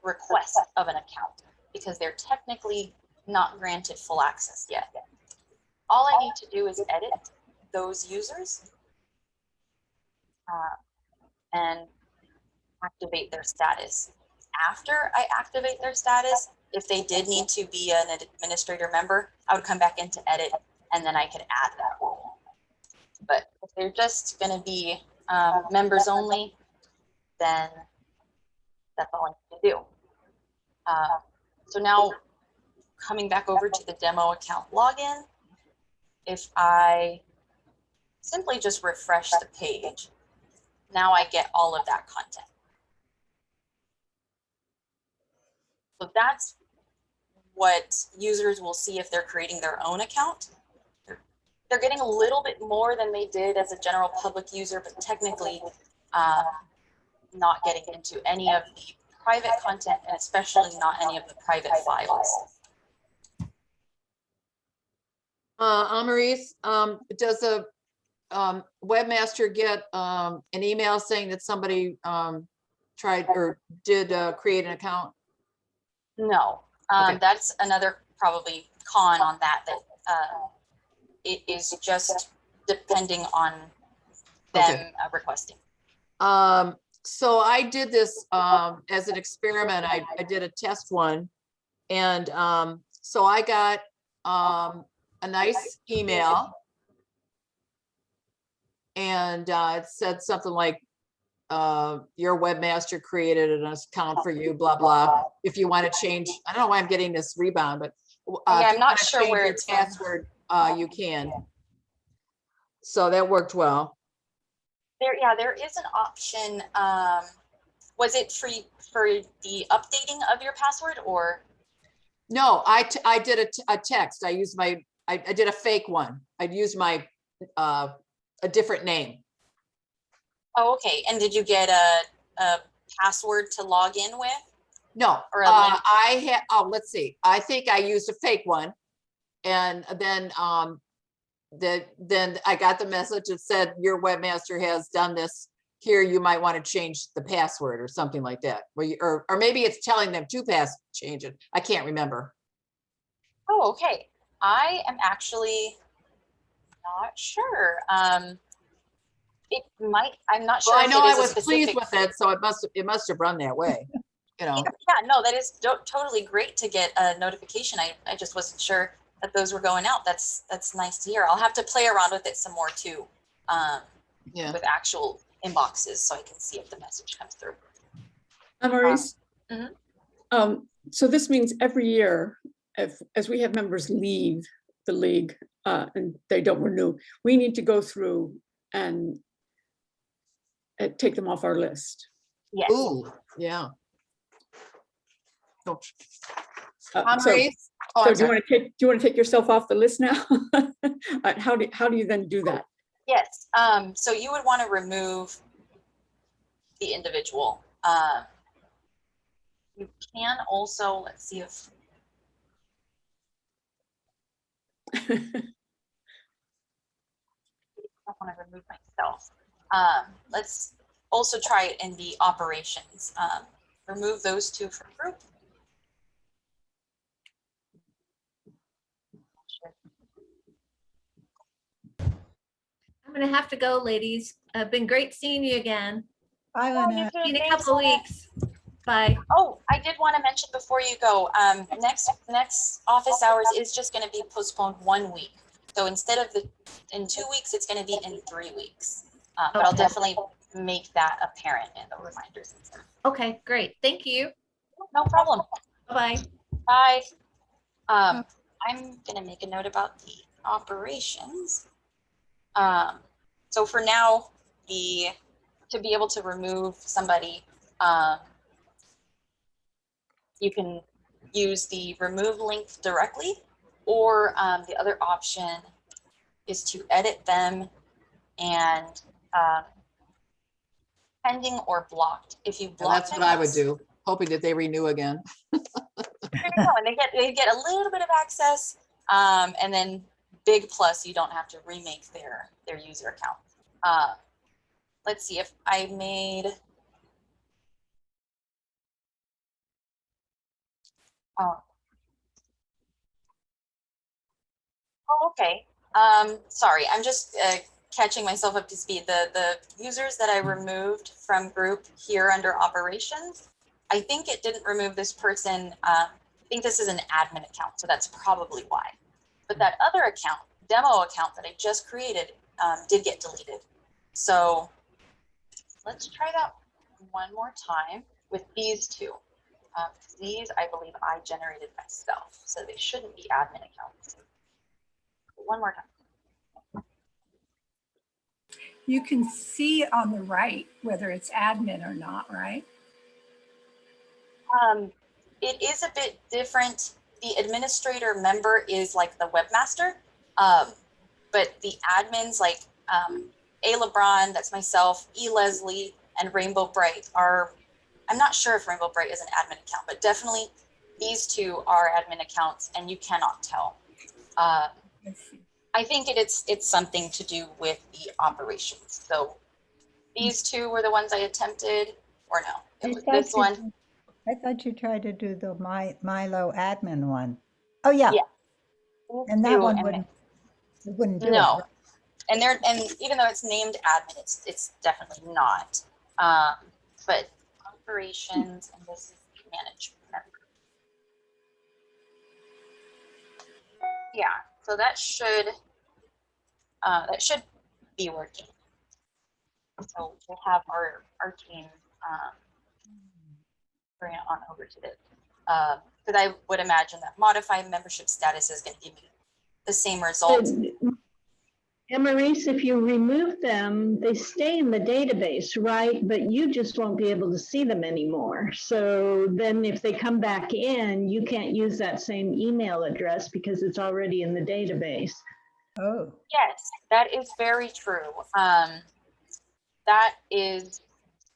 request of an account because they're technically not granted full access yet. All I need to do is edit those users and activate their status. After I activate their status, if they did need to be an administrator member, I would come back into edit and then I could add that role. But if they're just going to be members only, then that's all I need to do. So now coming back over to the demo account login, if I simply just refresh the page, now I get all of that content. So that's what users will see if they're creating their own account. They're getting a little bit more than they did as a general public user, but technically not getting into any of the private content and especially not any of the private files. Amaris, does a webmaster get an email saying that somebody tried or did create an account? No, Okay. that's another probably con on that, it is just depending on them requesting. So I did this as an experiment. I did a test one, and so I got a nice email, and it said something like, your webmaster created an account for you, blah, blah. If you want to change, I don't know why I'm getting this rebound, but Yeah, if I'm you not want to sure change where your it's from. password, you can. So that worked well. There is an option. Was it for the updating of your password or? No, I did a text. I used I did a fake one. I'd used my a different name. Oh, okay. And did you get a password to log in with? No, Or a link? I had, oh, let's see. I think I used a fake one. And then then I got the message that said your webmaster has done this. Here, you might want to change the password or something like that. Or maybe it's telling them to change it. I can't remember. Oh, okay. I am actually not sure. It might, I'm not sure. Well, I if know it I is a was pleased specific- with it, so it must have run that way. You know. Yeah, no, that is totally great to get a notification. I just wasn't sure that those were going out. That's nice to hear. I'll have to play around with it some more too, Yeah. with actual inboxes so I can see if the message comes through. Amaris, Mhm. So this means every year, as we have members leave the league and they don't renew, we need to go through and take them off our list. Yes. Ooh, yeah. Oh. So, Amaris? Oh, so I'm do you sorry. want to take yourself off the list now? How do you then do that? Yes. So you would want to remove the individual. You can also, let's see if I want to remove myself. Let's also try it in the operations. Remove those two from group. I'm gonna have to go, ladies. Been great seeing you again. I Oh, wanna, you too. See you in a Thanks, couple of Lynette. weeks. Bye. Oh, I did want to mention before you go, next office hours is just going to be postponed 1 week. So instead of in 2 weeks, it's going to be in 3 weeks. But I'll Okay. definitely make that apparent in the reminders and stuff. Okay, great. Thank you. No problem. Bye-bye. Bye. I'm going to make a note about the operations. So for now, to be able to remove somebody, you can use the remove link directly, or the other option is to edit them and pending or blocked. If you And block that's them, what I would do, hoping that they renew again. There you go. And they get a little bit of access, and then big plus, you don't have to remake their user account. Let's see if I made. Oh, okay. Sorry, I'm just catching myself up to speed. The users that I removed from group here under operations, I think it didn't remove this person. I think this is an admin account, so that's probably why. But that other account, demo account that I just created, did get deleted. So let's try that one more time with these two. These, I believe, I generated myself, so they shouldn't be admin accounts. One more time. You can see on the right whether it's admin or not, right? It is a bit different. The administrator member is like the webmaster, but the admins like A. LeBron, that's myself, E. Leslie, and Rainbow Bright are, I'm not sure if Rainbow Bright is an admin account, but definitely these two are admin accounts and you cannot tell. I think it's something to do with the operations. So these two were the ones I attempted, or no, it was this one. I thought you tried to do the Milo admin one. Oh, yeah. Yeah. And that one And wouldn't do it. no, right? and even though it's named admin, it's definitely not. But operations, and this is manage member. Yeah, so that should be working. So we'll have our team bring it on over to this. Because I would imagine that modify membership status is going to give me the same result. Amaris, if you remove them, they stay in the database, right? But you just won't be able to see them anymore. So then if they come back in, you can't use that same email address because it's already in the database. Oh, Yes, that is very true. That is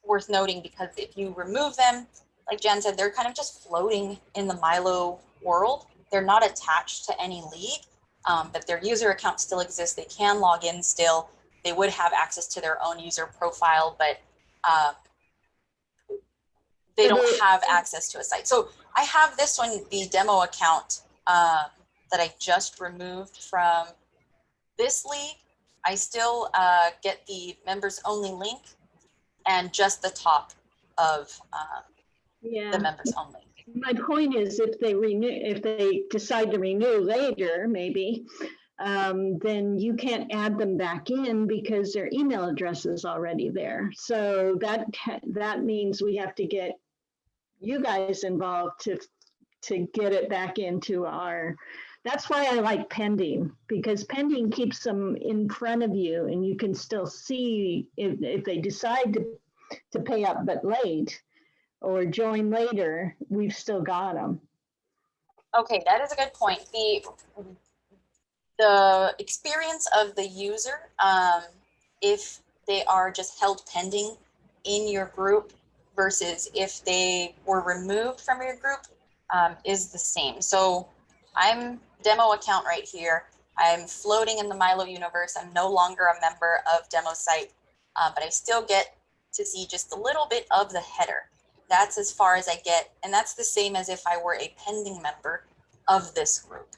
worth noting because if you remove them, like Jen said, they're kind of just floating in the Milo world. They're not attached to any league, but their user account still exists. They can log in still. They would have access to their own user profile, but they don't have access to a site. So I have this one, the demo account that I just removed from this league. I still get the members only link and just the top of the members only. My point is, if they decide to renew later, maybe, then you can't add them back in because their email address is already there. So that means we have to get you guys involved to get it back into our. That's why I like pending, because pending keeps them in front of you and you can still see if they decide to pay up but late or join later, we've still got them. Okay, that is a good point. The experience of the user, if they are just held pending in your group versus if they were removed from your group, is the same. So I'm demo account right here. I'm floating in the Milo universe. I'm no longer a member of demo site. but I still get to see just a little bit of the header. That's as far as I get, and that's the same as if I were a pending member of this group.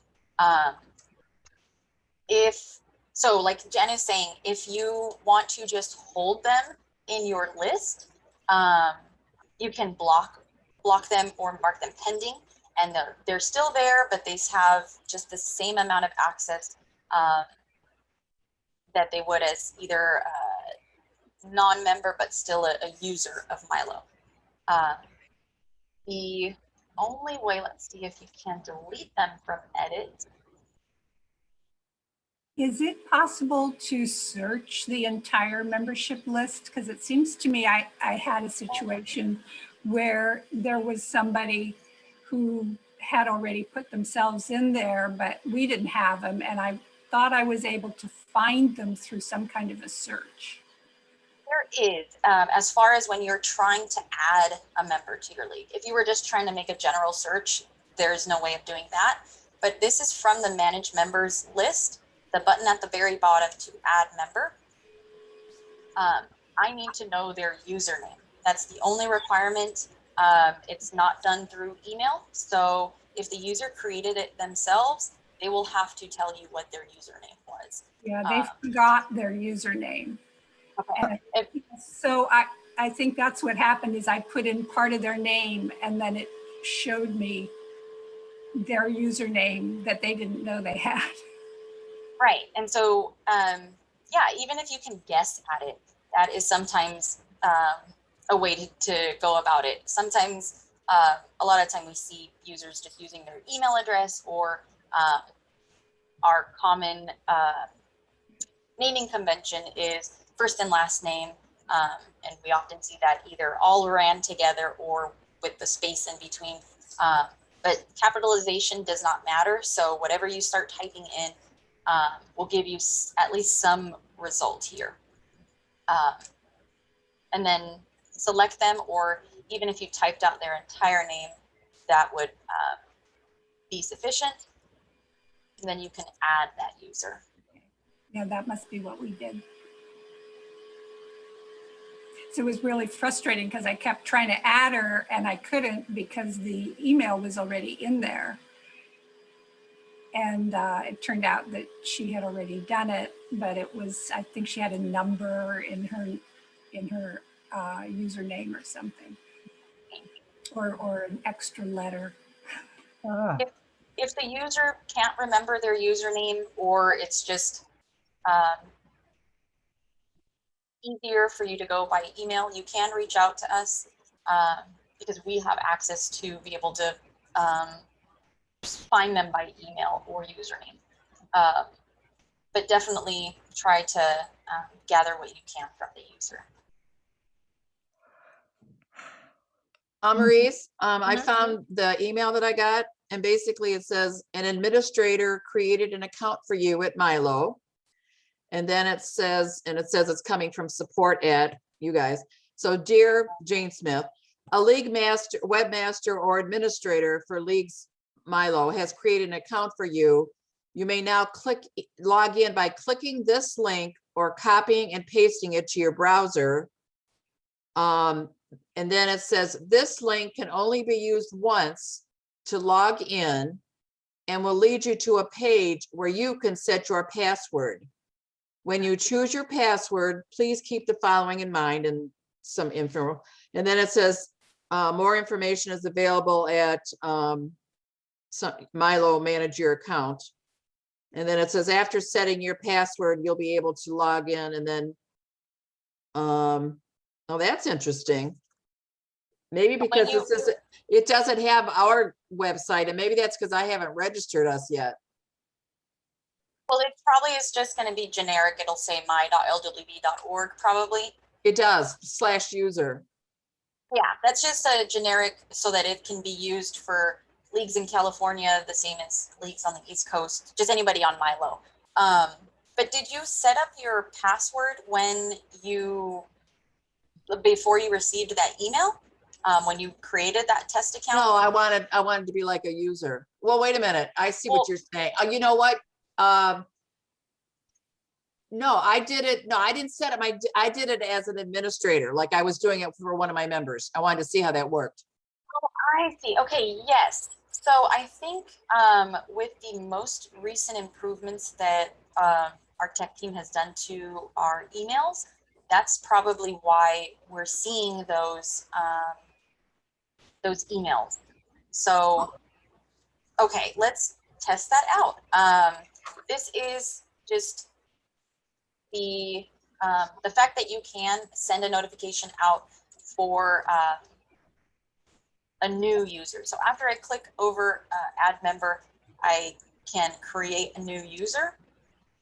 So like Jen is saying, if you want to just hold them in your list, you can block them or mark them pending, and they're still there, but they have just the same amount of access that they would as either a non-member but still a user of Milo. The only way, let's see if you can delete them from edit. Is it possible to search the entire membership list? Because it seems to me I had a situation where there was somebody who had already put themselves in there, but we didn't have them. And I thought I was able to find them through some kind of a search. There is, as far as when you're trying to add a member to your league. If you were just trying to make a general search, there's no way of doing that. But this is from the Manage Members list, the button at the very bottom to add member. I need to know their username. That's the only requirement. It's not done through email. So if the user created it themselves, they will have to tell you what their username was. Yeah, they forgot their username. Okay. So I think that's what happened is I put in part of their name and then it showed me their username that they didn't know they had. Right. And so, yeah, even if you can guess at it, that is sometimes a way to go about it. Sometimes, a lot of time we see users just using their email address or our common naming convention is first and last name. And we often see that either all ran together or with the space in between. But capitalization does not matter. So whatever you start typing in will give you at least some result here. And then select them, or even if you typed out their entire name, that would be sufficient. And then you can add that user. Yeah, that must be what we did. So it was really frustrating because I kept trying to add her and I couldn't because the email was already in there. And it turned out that she had already done it, but it was, I think she had a number in her username or something, or an extra letter. If the user can't remember their username, or it's just easier for you to go by email, you can reach out to us because we have access to be able to find them by email or username. But definitely try to gather what you can from the user. Amaris, I found the email that I got, and basically it says an administrator created an account for you at Milo. And then it says it's coming from support at you guys. So dear Jane Smith, a league master, webmaster, or administrator for Leagues Milo has created an account for you. You may now log in by clicking this link or copying and pasting it to your browser. And then it says this link can only be used once to log in and will lead you to a page where you can set your password. When you choose your password, please keep the following in mind and some info. And then it says more information is available at Milo Manage Your Account. And then it says after setting your password, you'll be able to log in, and then oh, that's interesting. Maybe because it doesn't have our website, and maybe that's because I haven't registered us yet. Well, it probably is just going to be generic. It'll say my.lwb.org probably. It does, /user. Yeah, that's just a generic so that it can be used for leagues in California, the same as leagues on the East Coast, just anybody on Milo. But did you set up your password before you received that email? When you created that test account? No, I wanted to be like a user. Well, wait a minute. I see what you're saying. You know what? No, I did it. No, I didn't set up. I did it as an administrator, like I was doing it for one of my members. I wanted to see how that worked. Oh, I see. Okay, yes. So I think with the most recent improvements that our tech team has done to our emails, that's probably why we're seeing those emails. So, okay, let's test that out. This is just the fact that you can send a notification out for a new user. So after I click over add member, I can create a new user.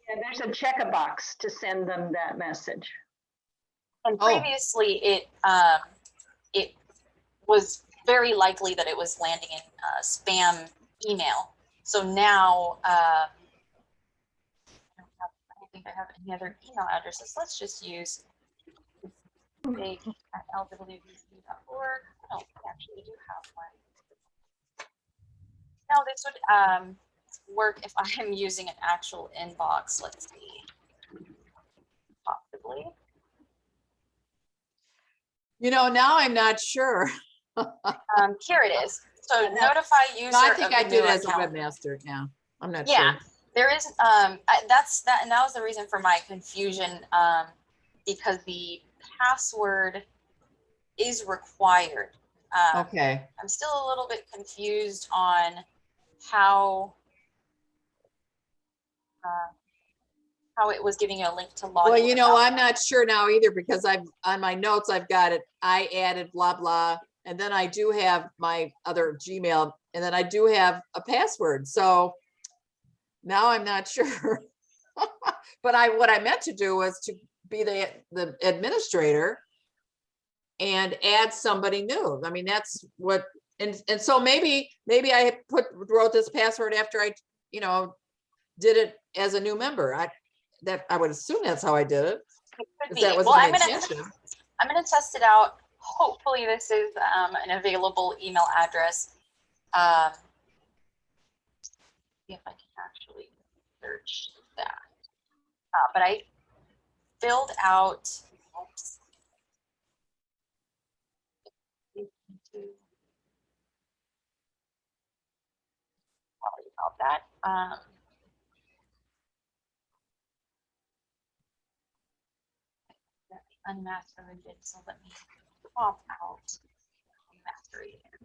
Yeah, there's a check-a-box to send them that message. And Oh. previously it was very likely that it was landing in spam email. So now I don't think I have any other email addresses. Let's just use big@lwvc.org. Oh, I actually do have one. No, this would work if I am using an actual inbox. Let's see. Possibly. Now I'm not sure. Here it is. So notify user. No, I think of I the did new it as a account. webmaster. Yeah, I'm not Yeah, sure. there is that's that, and that was the reason for my confusion because the password is required. Okay. I'm still a little bit confused on how it was giving you a link to log Well, in. without I'm not sure now either because on my notes, I've got it. I added blah, blah. And then I do have my other Gmail and then I do have a password. So now I'm not sure. But what I meant to do was to be the administrator and add somebody new. I mean, that's what, and so maybe I wrote this password after I, did it as a new member. I would assume that's how I did it. It could be. That was Well, my I'm intention. gonna test it out. Hopefully this is an available email address. See if I can actually search that. But I filled out, oops. Sorry about that. Unmasqueraded, so let me pop out unmasqueraded.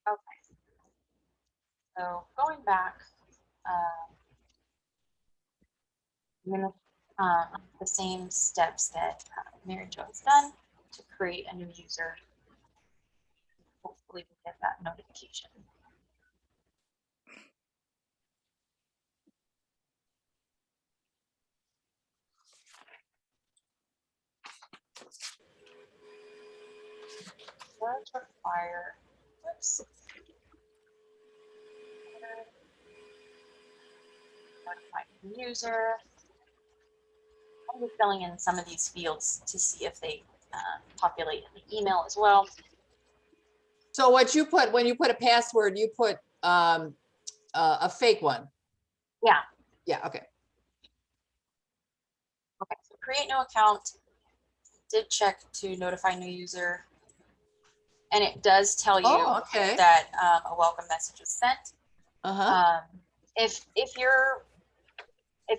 Okay. So going back, I'm gonna the same steps that Mary Jo has done to create a new user. Hopefully we'll get that notification. Does require, oops. Notify user. I'm just filling in some of these fields to see if they populate in the email as well. So what you put, when you put a password, you put a fake one. Yeah. Yeah, okay. Okay, so create new account. Did check to notify new user. And it does tell you okay. that a welcome message was sent. Uh-huh. If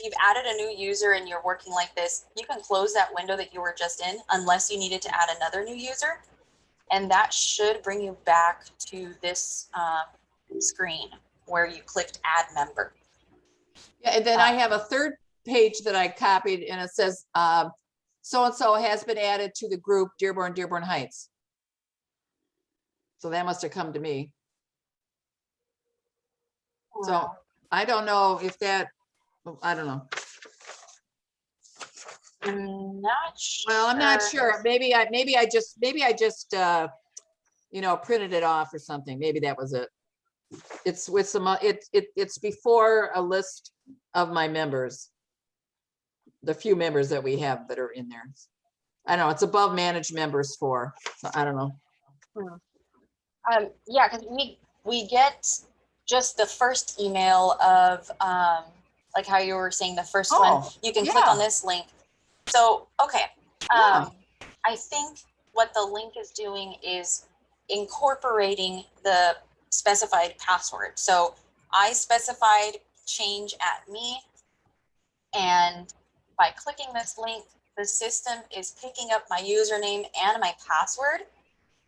you've added a new user and you're working like this, you can close that window that you were just in unless you needed to add another new user. And that should bring you back to this screen where you clicked add member. Yeah, and then I have a third page that I copied and it says, so-and-so has been added to the group Dearborn Heights. So that must have come to me. So I don't know if that, I don't know. I'm not sure. Well, I'm not sure. Maybe I just printed it off or something. Maybe that was it. It's with some, it's before a list of my members. The few members that we have that are in there. I don't know, it's above managed members for, so I don't know. Yeah, because we get just the first email of like how you were saying the first one. Oh, You can click on yeah. this link. So okay, Yeah. I think what the link is doing is incorporating the specified password. So I specified change at me, and by clicking this link, the system is picking up my username and my password.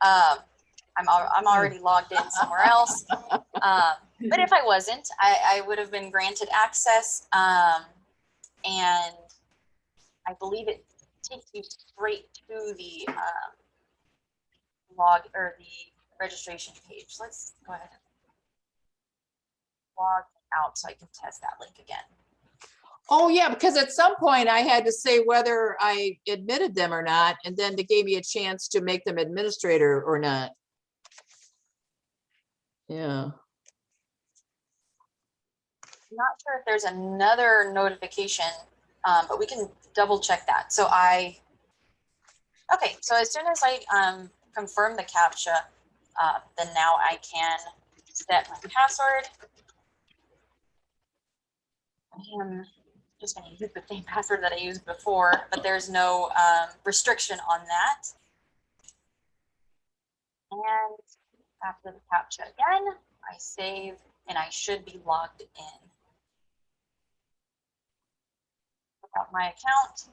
I'm already logged in somewhere else. But if I wasn't, I would have been granted access. And I believe it takes you straight to the log or the registration page. Let's go ahead and log out so I can test that link again. Oh, yeah, because at some point I had to say whether I admitted them or not, and then they gave me a chance to make them administrator or not. Yeah. I'm not sure if there's another notification, but we can double check that. So okay, so as soon as I confirm the CAPTCHA, then now I can set my password. I am just going to use the same password that I used before, but there's no restriction on that. And after the CAPTCHA again, I save and I should be logged in. About my account,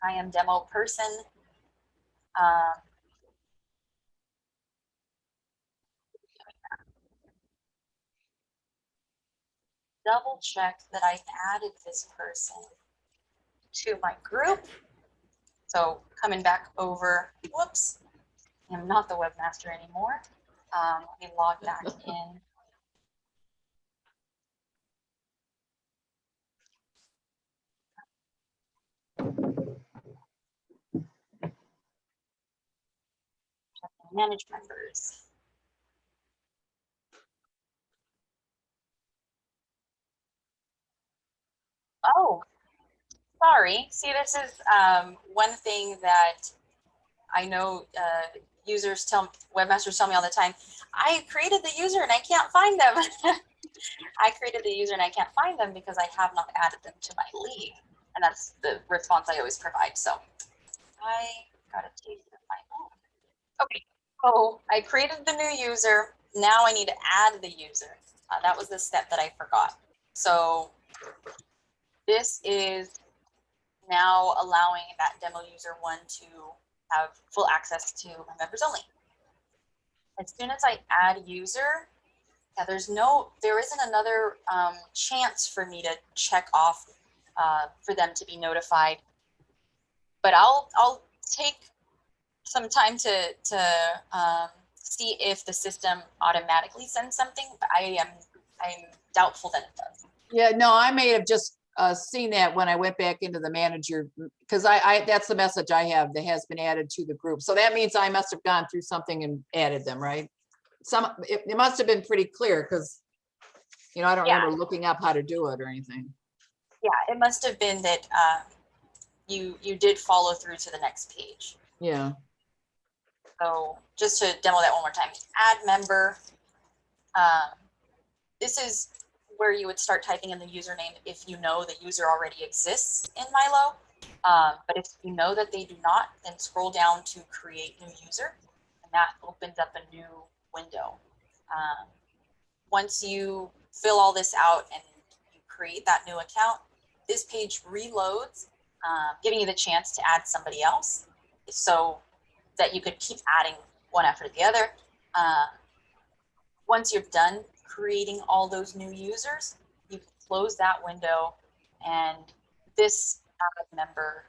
I am demo person. Double check that I added this person to my group. So coming back over, whoops, I'm not the webmaster anymore. Let me log back in. Manage members. Oh, sorry. See, this is one thing that I know webmasters tell me all the time. I created the user and I can't find them. I created the user and I can't find them because I have not added them to my league. And that's the response I always provide. So I gotta take my own. Okay, so I created the new user. Now I need to add the user. That was the step that I forgot. So this is now allowing that demo user 1 to have full access to my members only. As soon as I add user, yeah, there isn't another chance for me to check off for them to be notified. But I'll take some time to see if the system automatically sends something, but I'm doubtful that it does. Yeah, no, I may have just seen that when I went back into the manager, because I that's the message I have that has been added to the group. So that means I must have gone through something and added them, right? It must have been pretty clear because, you know, I don't remember looking up how to do it or anything. Yeah, it must have been that you did follow through to the next page. Yeah. So just to demo that one more time, add member. This is where you would start typing in the username if you know the user already exists in Milo. But if you know that they do not, then scroll down to create new user, and that opens up a new window. Once you fill all this out and you create that new account, this page reloads, giving you the chance to add somebody else so that you could keep adding one after the other. Once you're done creating all those new users, you can close that window and this add member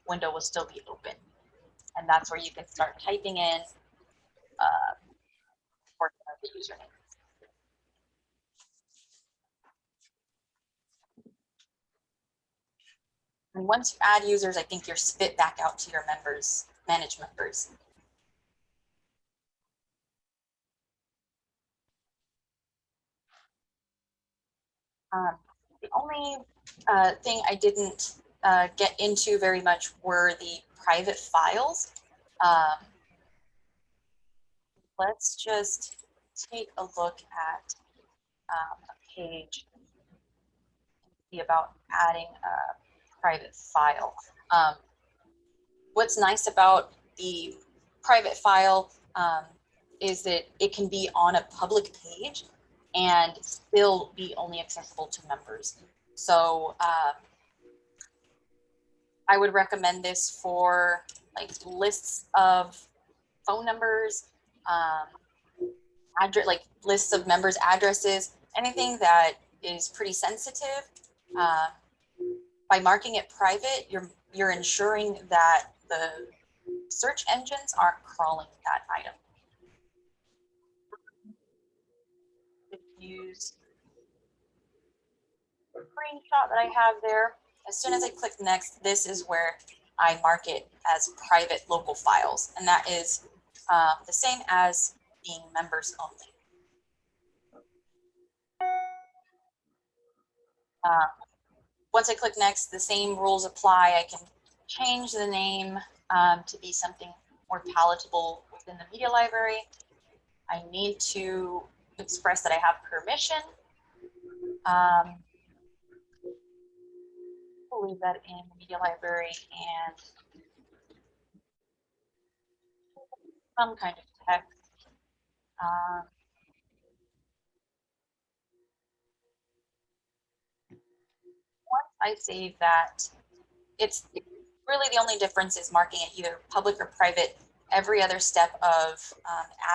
window will still be open. And that's where you can start typing in the username. And once you add users, I think you're spit back out to your members, manage members. The only thing I didn't get into very much were the private files. Let's just take a look at a page and see about adding a private file. What's nice about the private file is that it can be on a public page and still be only accessible to members. So I would recommend this for like lists of phone numbers, address, like lists of members' addresses, anything that is pretty sensitive. By marking it private, you're ensuring that the search engines aren't crawling that item. Use the screenshot that I have there. As soon as I click next, this is where I mark it as private local files, and that is the same as being members only. Once I click next, the same rules apply. I can change the name to be something more palatable within the media library. I need to express that I have permission. We'll leave that in the media library and some kind of text. Once I save that, it's really the only difference is marking it either public or private. Every other step of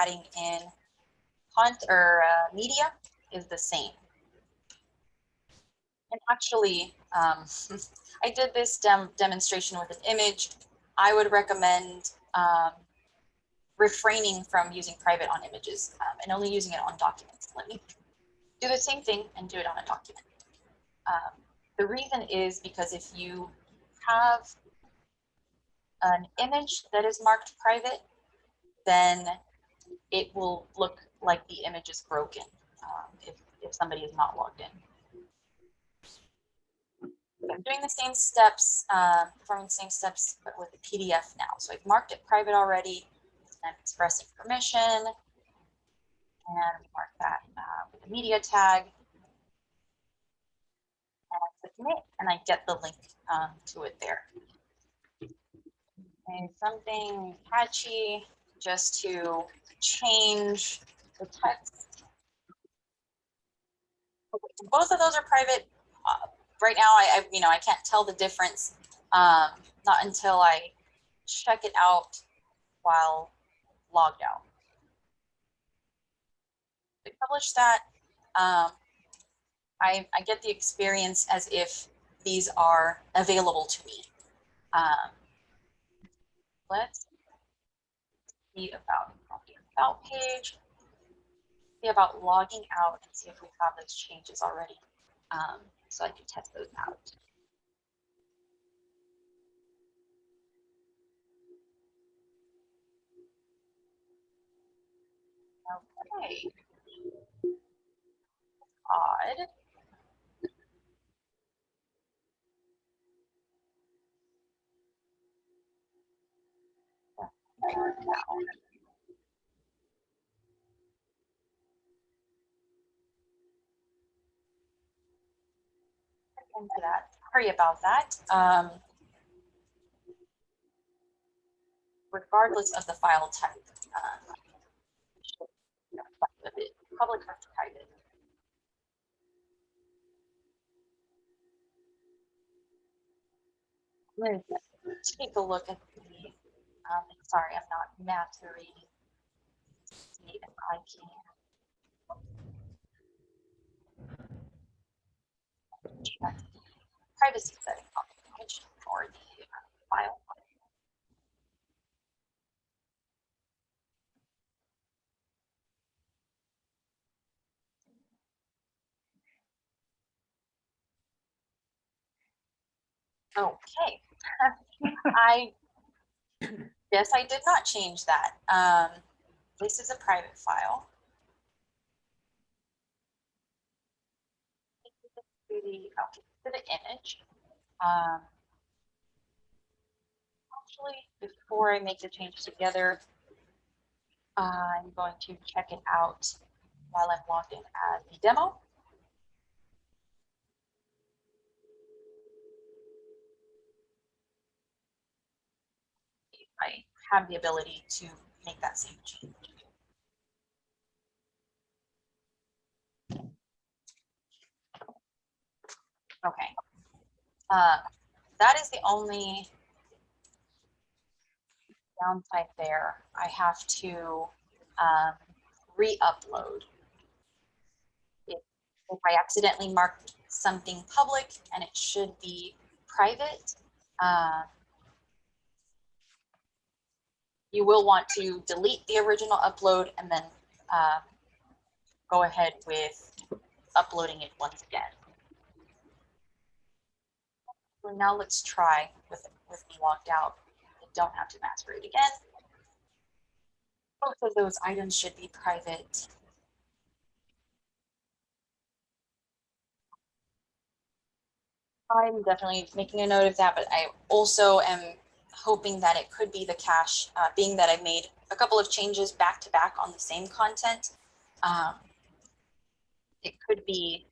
adding in content or media is the same. And actually, I did this demonstration with an image. I would recommend refraining from using private on images and only using it on documents. Let me do the same thing and do it on a document. The reason is because if you have an image that is marked private, then it will look like the image is broken if somebody is not logged in. I'm doing the same steps, performing the same steps, but with a PDF now. So I've marked it private already. I'm expressing permission, and mark that with a media tag. And I click submit, and I get the link to it there. And something catchy, just to change the text. Both of those are private. Right now, I can't tell the difference, not until I check it out while logged out. I publish that. I get the experience as if these are available to me. Let's see about the about page. See about logging out and see if we have those changes already, so I can test those out. Okay. Odd. Into that. Sorry about that. Regardless of the file type, public or private. Let's take a look at the. Sorry, I'm not mastering. See if I can. Check the privacy setting on the image for the file. Okay. I guess I did not change that. This is a private file. to the image. Actually, before I make the change together, I'm going to check it out while I'm logged in as the demo. I have the ability to make that same change. Okay. That is the only downside there. I have to re-upload. If I accidentally marked something public and it should be private, you will want to delete the original upload and then go ahead with uploading it once again. So now let's try with me logged out. I don't have to masquerade again. Both of those items should be private. I'm definitely making a note of that, but I also am hoping that it could be the cache, being that I made a couple of changes back to back on the same content. It could be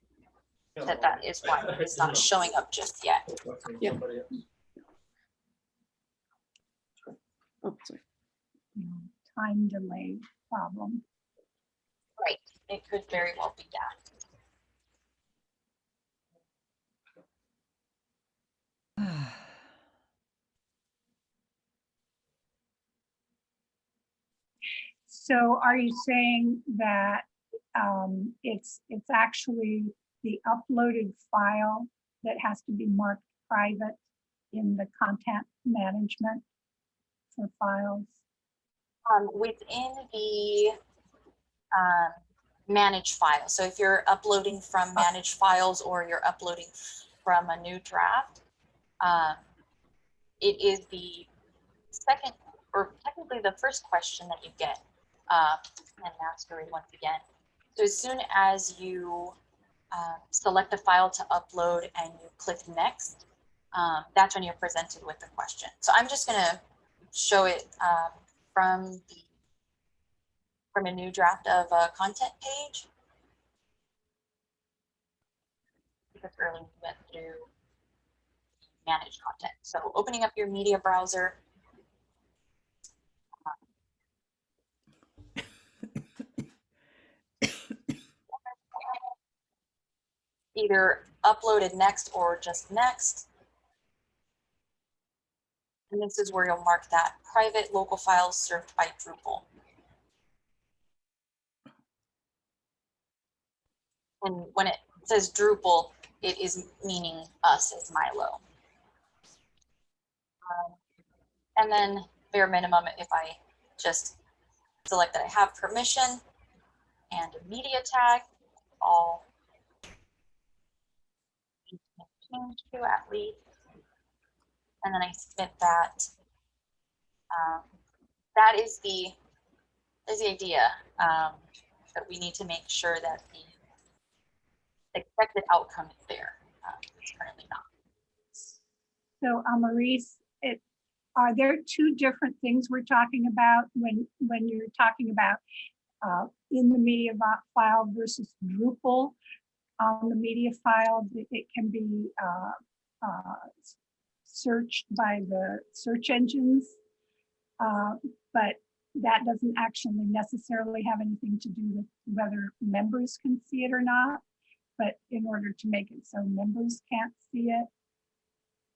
that is why it's not showing up just yet. Yeah. Oh, sorry. Time delay problem. Right, it could very well be that. So are you saying that it's actually the uploaded file that has to be marked private in the content management for files? Within the manage file. So if you're uploading from manage files or you're uploading from a new draft, it is the second, or technically the first question that you get, and masquerade once again. So as soon as you select a file to upload and you click next, that's when you're presented with the question. So I'm just going to show it from a new draft of a content page. Because earlier we went through manage content. So opening up your media browser. Either uploaded next or just next. And this is where you'll mark that private local files served by Drupal. And when it says Drupal, it is meaning us as Milo. And then bare minimum, if I just select that I have permission and a media tag, all change to at least. And then I submit that. That is the idea, that we need to make sure that the expected outcome is there. It's currently not. So Amaris, are there two different things we're talking about when you're talking about in the media file versus Drupal on the media file? It can be searched by the search engines, but that doesn't actually necessarily have anything to do with whether members can see it or not. But in order to make it so members can't see it,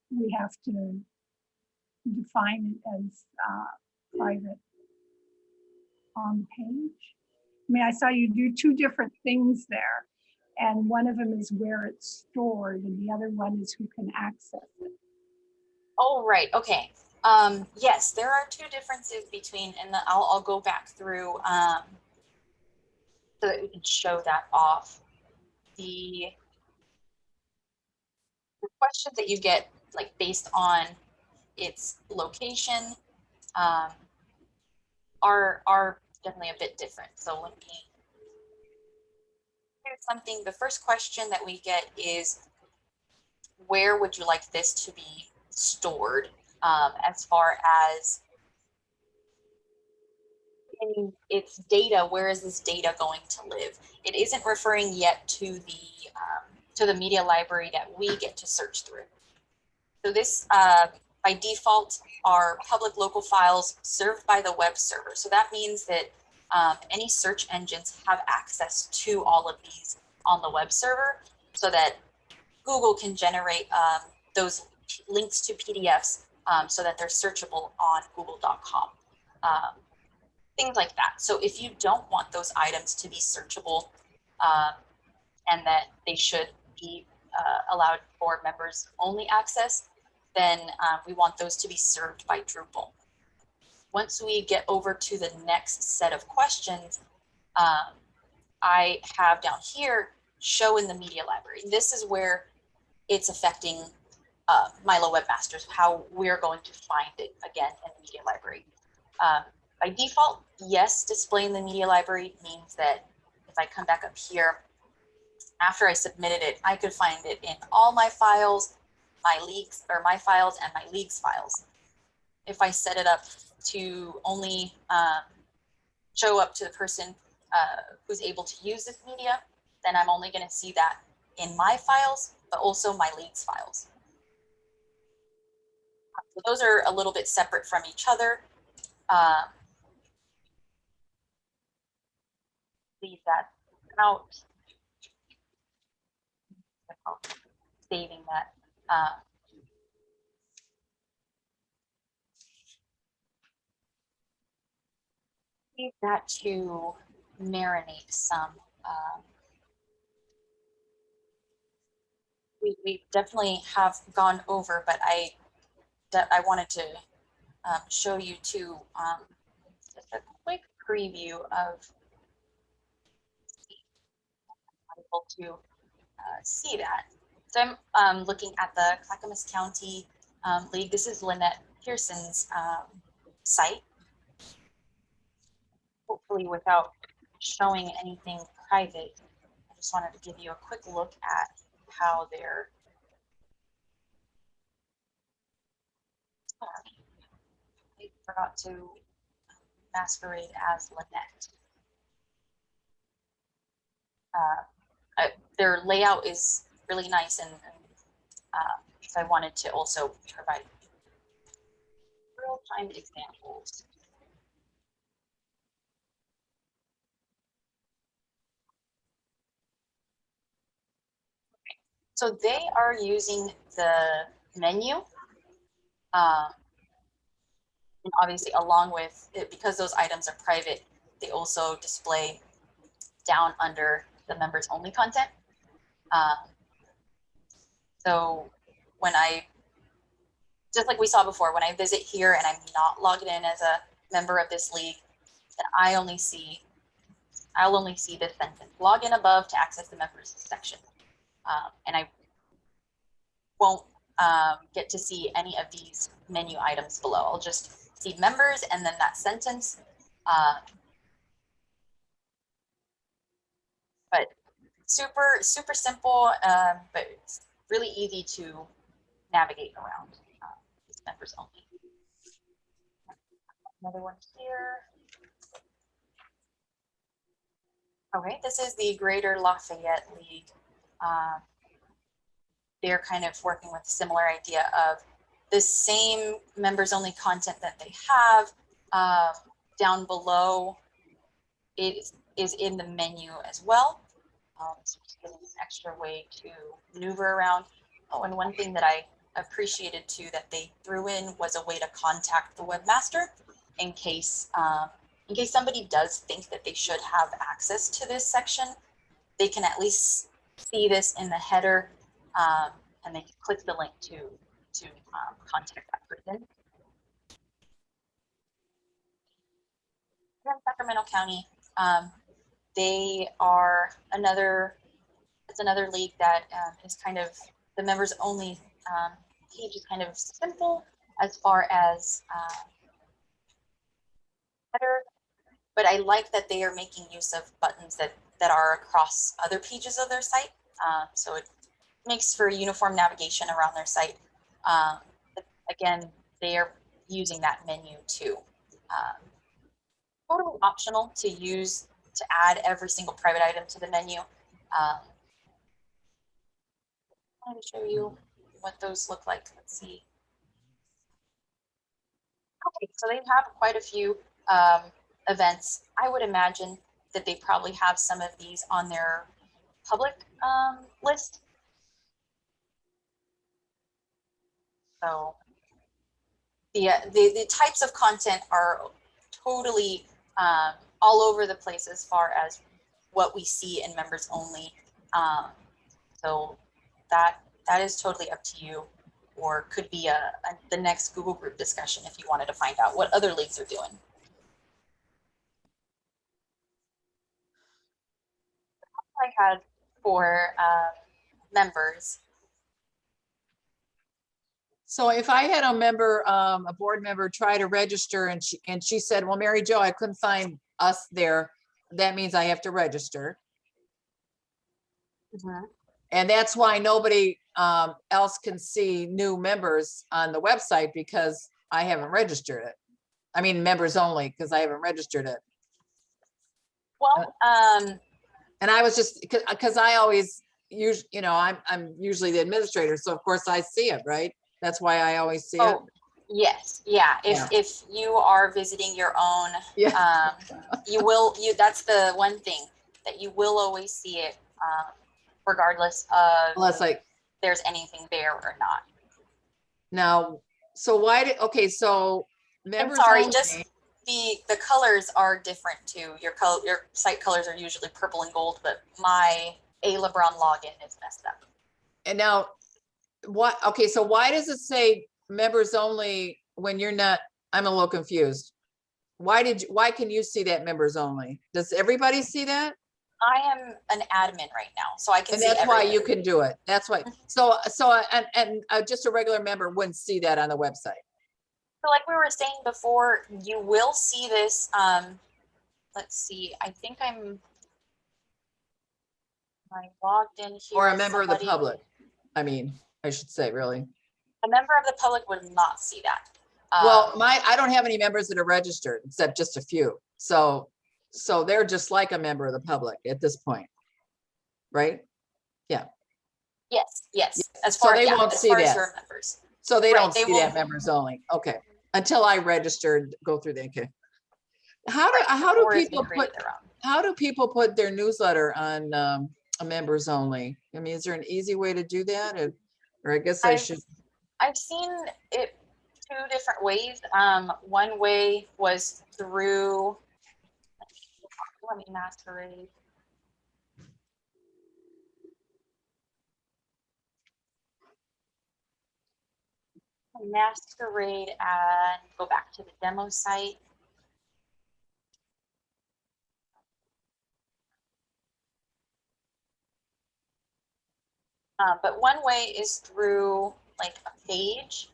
we have to define it as private on the page. I mean, I saw you do two different things there, and one of them is where it's stored, and the other one is who can access it. Oh, right. Okay. Yes, there are two differences between, and I'll go back through so that we can show that off. The questions that you get, like based on its location, are definitely a bit different. So let me do something. The first question that we get is, where would you like this to be stored, as far as in its data, where is this data going to live? It isn't referring yet to the media library that we get to search through. So this, by default, are public local files served by the web server. So that means that any search engines have access to all of these on the web server, so that Google can generate those links to PDFs so that they're searchable on google.com. Things like that. So if you don't want those items to be searchable, and that they should be allowed for members only access, then we want those to be served by Drupal. Once we get over to the next set of questions, I have down here, show in the media library. This is where it's affecting Milo Webmasters, how we're going to find it again in the media library. By default, yes, display in the media library means that if I come back up here, after I submitted it, I could find it in all my files, my leagues, or my files and my leagues files. If I set it up to only show up to the person who's able to use this media, then I'm only going to see that in my files, but also my leagues files. So those are a little bit separate from each other. Leave that out. Saving that. Leave that to marinate some. We definitely have gone over, but I wanted to show you too just a quick preview of able to see that. So I'm looking at the Clackamas County League. This is Lynette Pearson's site. Hopefully without showing anything private, I just wanted to give you a quick look at how they're I forgot to masquerade as Lynette. Their layout is really nice, and so I wanted to also provide real-time examples. So they are using the menu, and obviously along with it, because those items are private, they also display down under the members only content. So when I, just like we saw before, when I visit here and I'm not logged in as a member of this league, then I'll only see this sentence: log in above to access the members section. And I won't get to see any of these menu items below. I'll just see members and then that sentence. But super simple, but it's really easy to navigate around these members only. Another one here. Okay, this is the Greater Lafayette League. They're kind of working with a similar idea of the same members only content that they have down below. It is in the menu as well. So just an extra way to maneuver around. Oh, and one thing that I appreciated too that they threw in was a way to contact the webmaster in case somebody does think that they should have access to this section. They can at least see this in the header, and they can click the link to contact that person. Here in Sacramento County, they are another league that is kind of the members only page is kind of simple as far as header, but I like that they are making use of buttons that are across other pages of their site. So it makes for uniform navigation around their site. But again, they are using that menu too. Totally optional to use to add every single private item to the menu. Let me show you what those look like. Let's see. Okay, so they have quite a few events. I would imagine that they probably have some of these on their public list. So the types of content are totally all over the place as far as what we see in members only. So that is totally up to you, or could be the next Google group discussion if you wanted to find out what other leagues are doing. I had for members. So if I had a member, a board member try to register and she said, well, Mary Jo, I couldn't find us there. That means I have to register. Mm-hmm. And that's why nobody else can see new members on the website, because I haven't registered it. I mean, members only, because I haven't registered it. Well, and I was just, because I always use, you know, I'm usually the administrator, so of course I see it, right? That's why I always see it. Yes, yeah. If you are visiting your own, Yeah. that's the one thing that you will always see it, regardless of Unless like there's anything there or not. Now, so why did, okay, so members sorry, only, just the colors are different too. Your site colors are usually purple and gold, but my LeBron login is messed up. and now what, okay, so why does it say members only when you're not, I'm a little confused. Why can you see that members only? Does everybody see that? I am an admin right now, so I can see that's why everything. you can do it. That's why. So just a regular member wouldn't see that on the website. So like we were saying before, you will see this. Let's see. I think I logged in here. Or a member of the public. I mean, I should say, really. A member of the public would not see that. Well, I don't have any members that are registered, except just a few. So they're just like a member of the public at this point, right? Yeah. Yes. As So far they won't see that. Your members. So they don't see that members only. Okay. Until I registered, go through the, okay. How do people put their newsletter on a members only? I mean, is there an easy way to do that? Or I guess I've seen it 2 different ways. One way was through, let me masquerade. Masquerade and go back to the demo site. But one way is through like a page.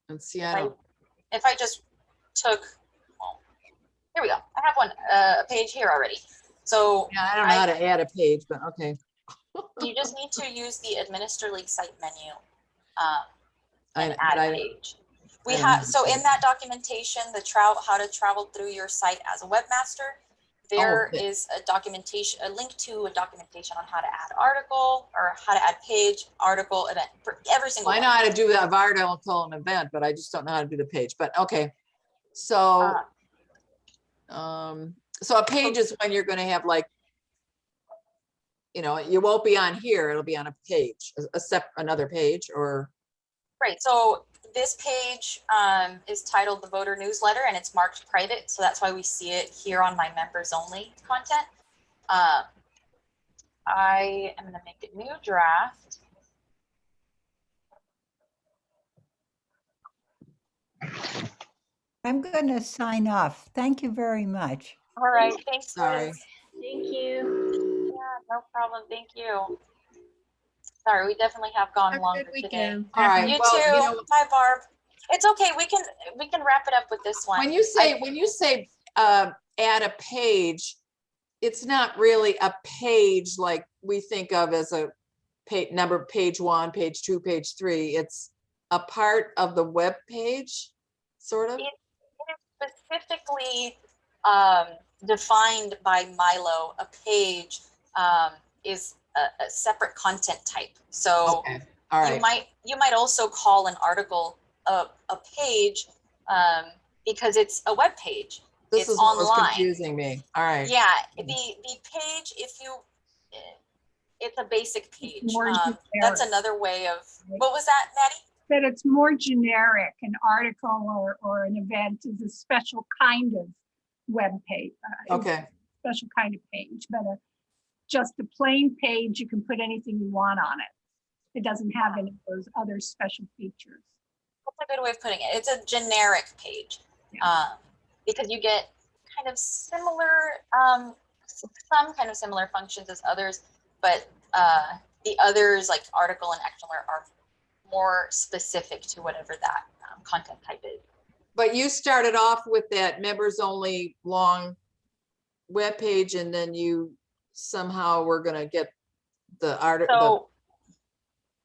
Let's see, if I just took, well, here we go. I have one a page here already. So yeah, I don't know how to add a page, but okay. You just need to use the Administer League site menu and add a page. We have, so in that documentation, how to travel through your site as a webmaster, there is a documentation, a link to a documentation on how to add article or how to add page, article, event for every single one. I know how to do that article and event, but I just don't know how to do the page. But okay, so so a page is when you're going to have, like, you know, you won't be on here, it'll be on a page, another page, or right. So this page is titled the voter newsletter, and it's marked private, so that's why we see it here on my members only content. I am going to make a new draft. I'm going to sign off. Thank you very much. All right, thanks. Sorry. Thank you. Yeah, no problem. Thank you. Sorry, we definitely have gone longer today. All right. You too. Bye, Barb. It's okay. We can wrap it up with this one. When you say add a page, it's not really a page like we think of as a page 1, page 2, page 3. It's a part of the web page, sort of. It is specifically defined by Milo. A page is a separate content type. So Okay, all right. you might also call an article a page because it's a web page. This It's is what was online. confusing me. All right. Yeah, the page, it's a basic page. more That's generic. another way of, what was that, Maddie? That it's more generic. An article or an event is a special kind of web page. Okay. Special kind of page, but just a plain page, you can put anything you want on it. It doesn't have any of those other special features. That's a good way of putting it. It's a generic page. Because you get kind of similar, some kind of similar functions as others, but the others, like article and action alert, are more specific to whatever that content type is. But you started off with that members only long web page, and then you somehow were going to get the article.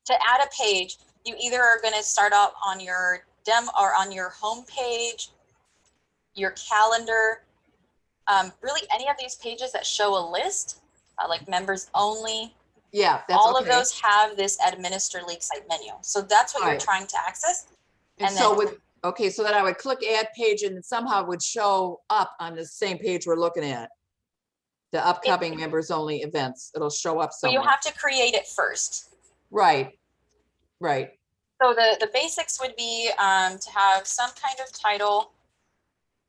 So to add a page, you either are going to start out on your demo or on your home page, your calendar, really any of these pages that show a list, like members only. Yeah, that's all okay. of those have this administer league site menu. So that's what you're trying to access. And so okay, so then I would click add page, and somehow it would show up on the same page we're looking at. The upcoming members only events. It'll show up So somewhere. you have to create it first. Right. Right. So the basics would be to have some kind of title.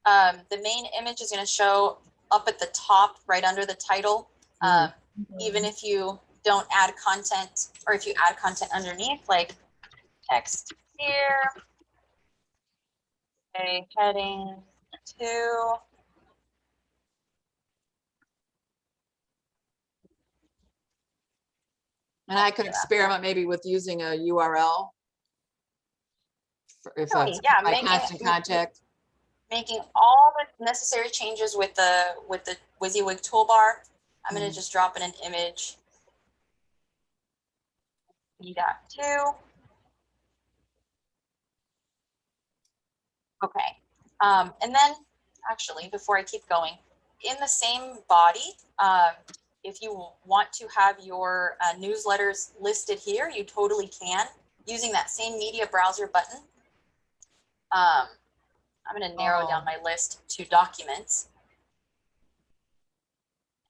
The main image is going to show up at the top, right under the title. Even if you don't add content, or if you add content underneath, like text here, okay, heading 2. And I could experiment maybe with using a URL. If that's my constant contact. Making all the necessary changes with the WYSIWYG toolbar. I'm going to just drop in an image. E.2. Okay. And then actually, before I keep going, in the same body, if you want to have your newsletters listed here, you totally can using that same media browser button. I'm going to narrow down my list to documents.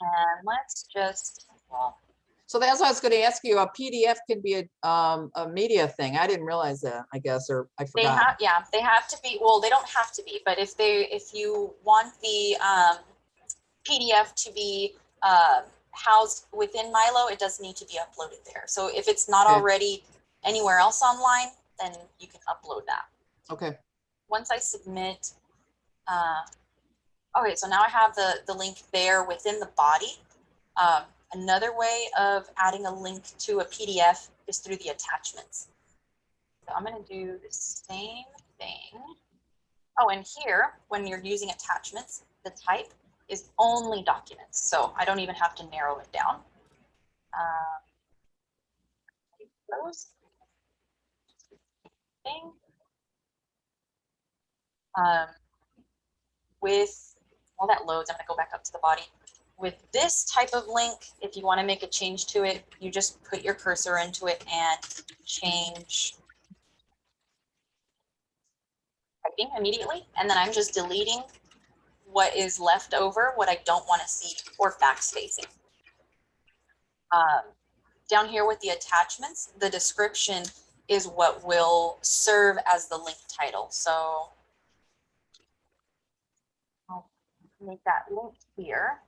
And let's just, well. So that's what I was going to ask you. A PDF can be a media thing. I didn't realize that, I guess, or I forgot. They have to be, well, they don't have to be, but if you want the PDF to be housed within Milo, it does need to be uploaded there. So if it's not already anywhere else online, then you can upload that. Okay. Once I submit, okay, so now I have the link there within the body. Another way of adding a link to a PDF is through the attachments. So I'm going to do the same thing. Oh, and here, when you're using attachments, the type is only documents. So I don't even have to narrow it down. Those. With all that loads, I'm going to go back up to the body. With this type of link, if you want to make a change to it, you just put your cursor into it and change typing immediately. And then I'm just deleting what is left over, what I don't want to see, or backspacing. Down here with the attachments, the description is what will serve as the link title. So I'll make that link here.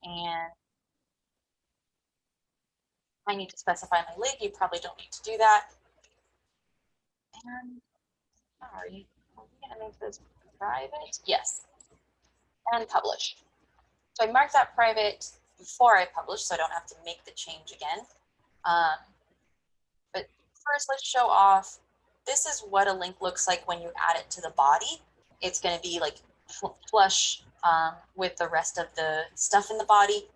And I need to specify my link. You probably don't need to do that. And sorry, I'm gonna make this private. Yes. And publish. So I marked that private before I publish, so I don't have to make the change again. But first, let's show off. This is what a link looks like when you add it to the body. It's going to be like flush with the rest of the stuff in the body.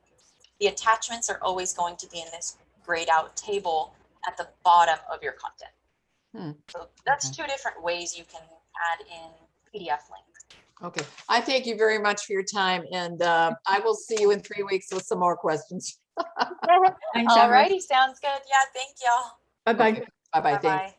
The attachments are always going to be in this grayed out table at the bottom of your content. So that's two different ways you can add in PDF links. Okay, I thank you very much for your time, and I will see you in 3 weeks with some more questions. Thanks, Amaris. Alrighty, sounds good. Yeah, thank y'all. Bye-bye. Bye-bye, thanks. Bye-bye.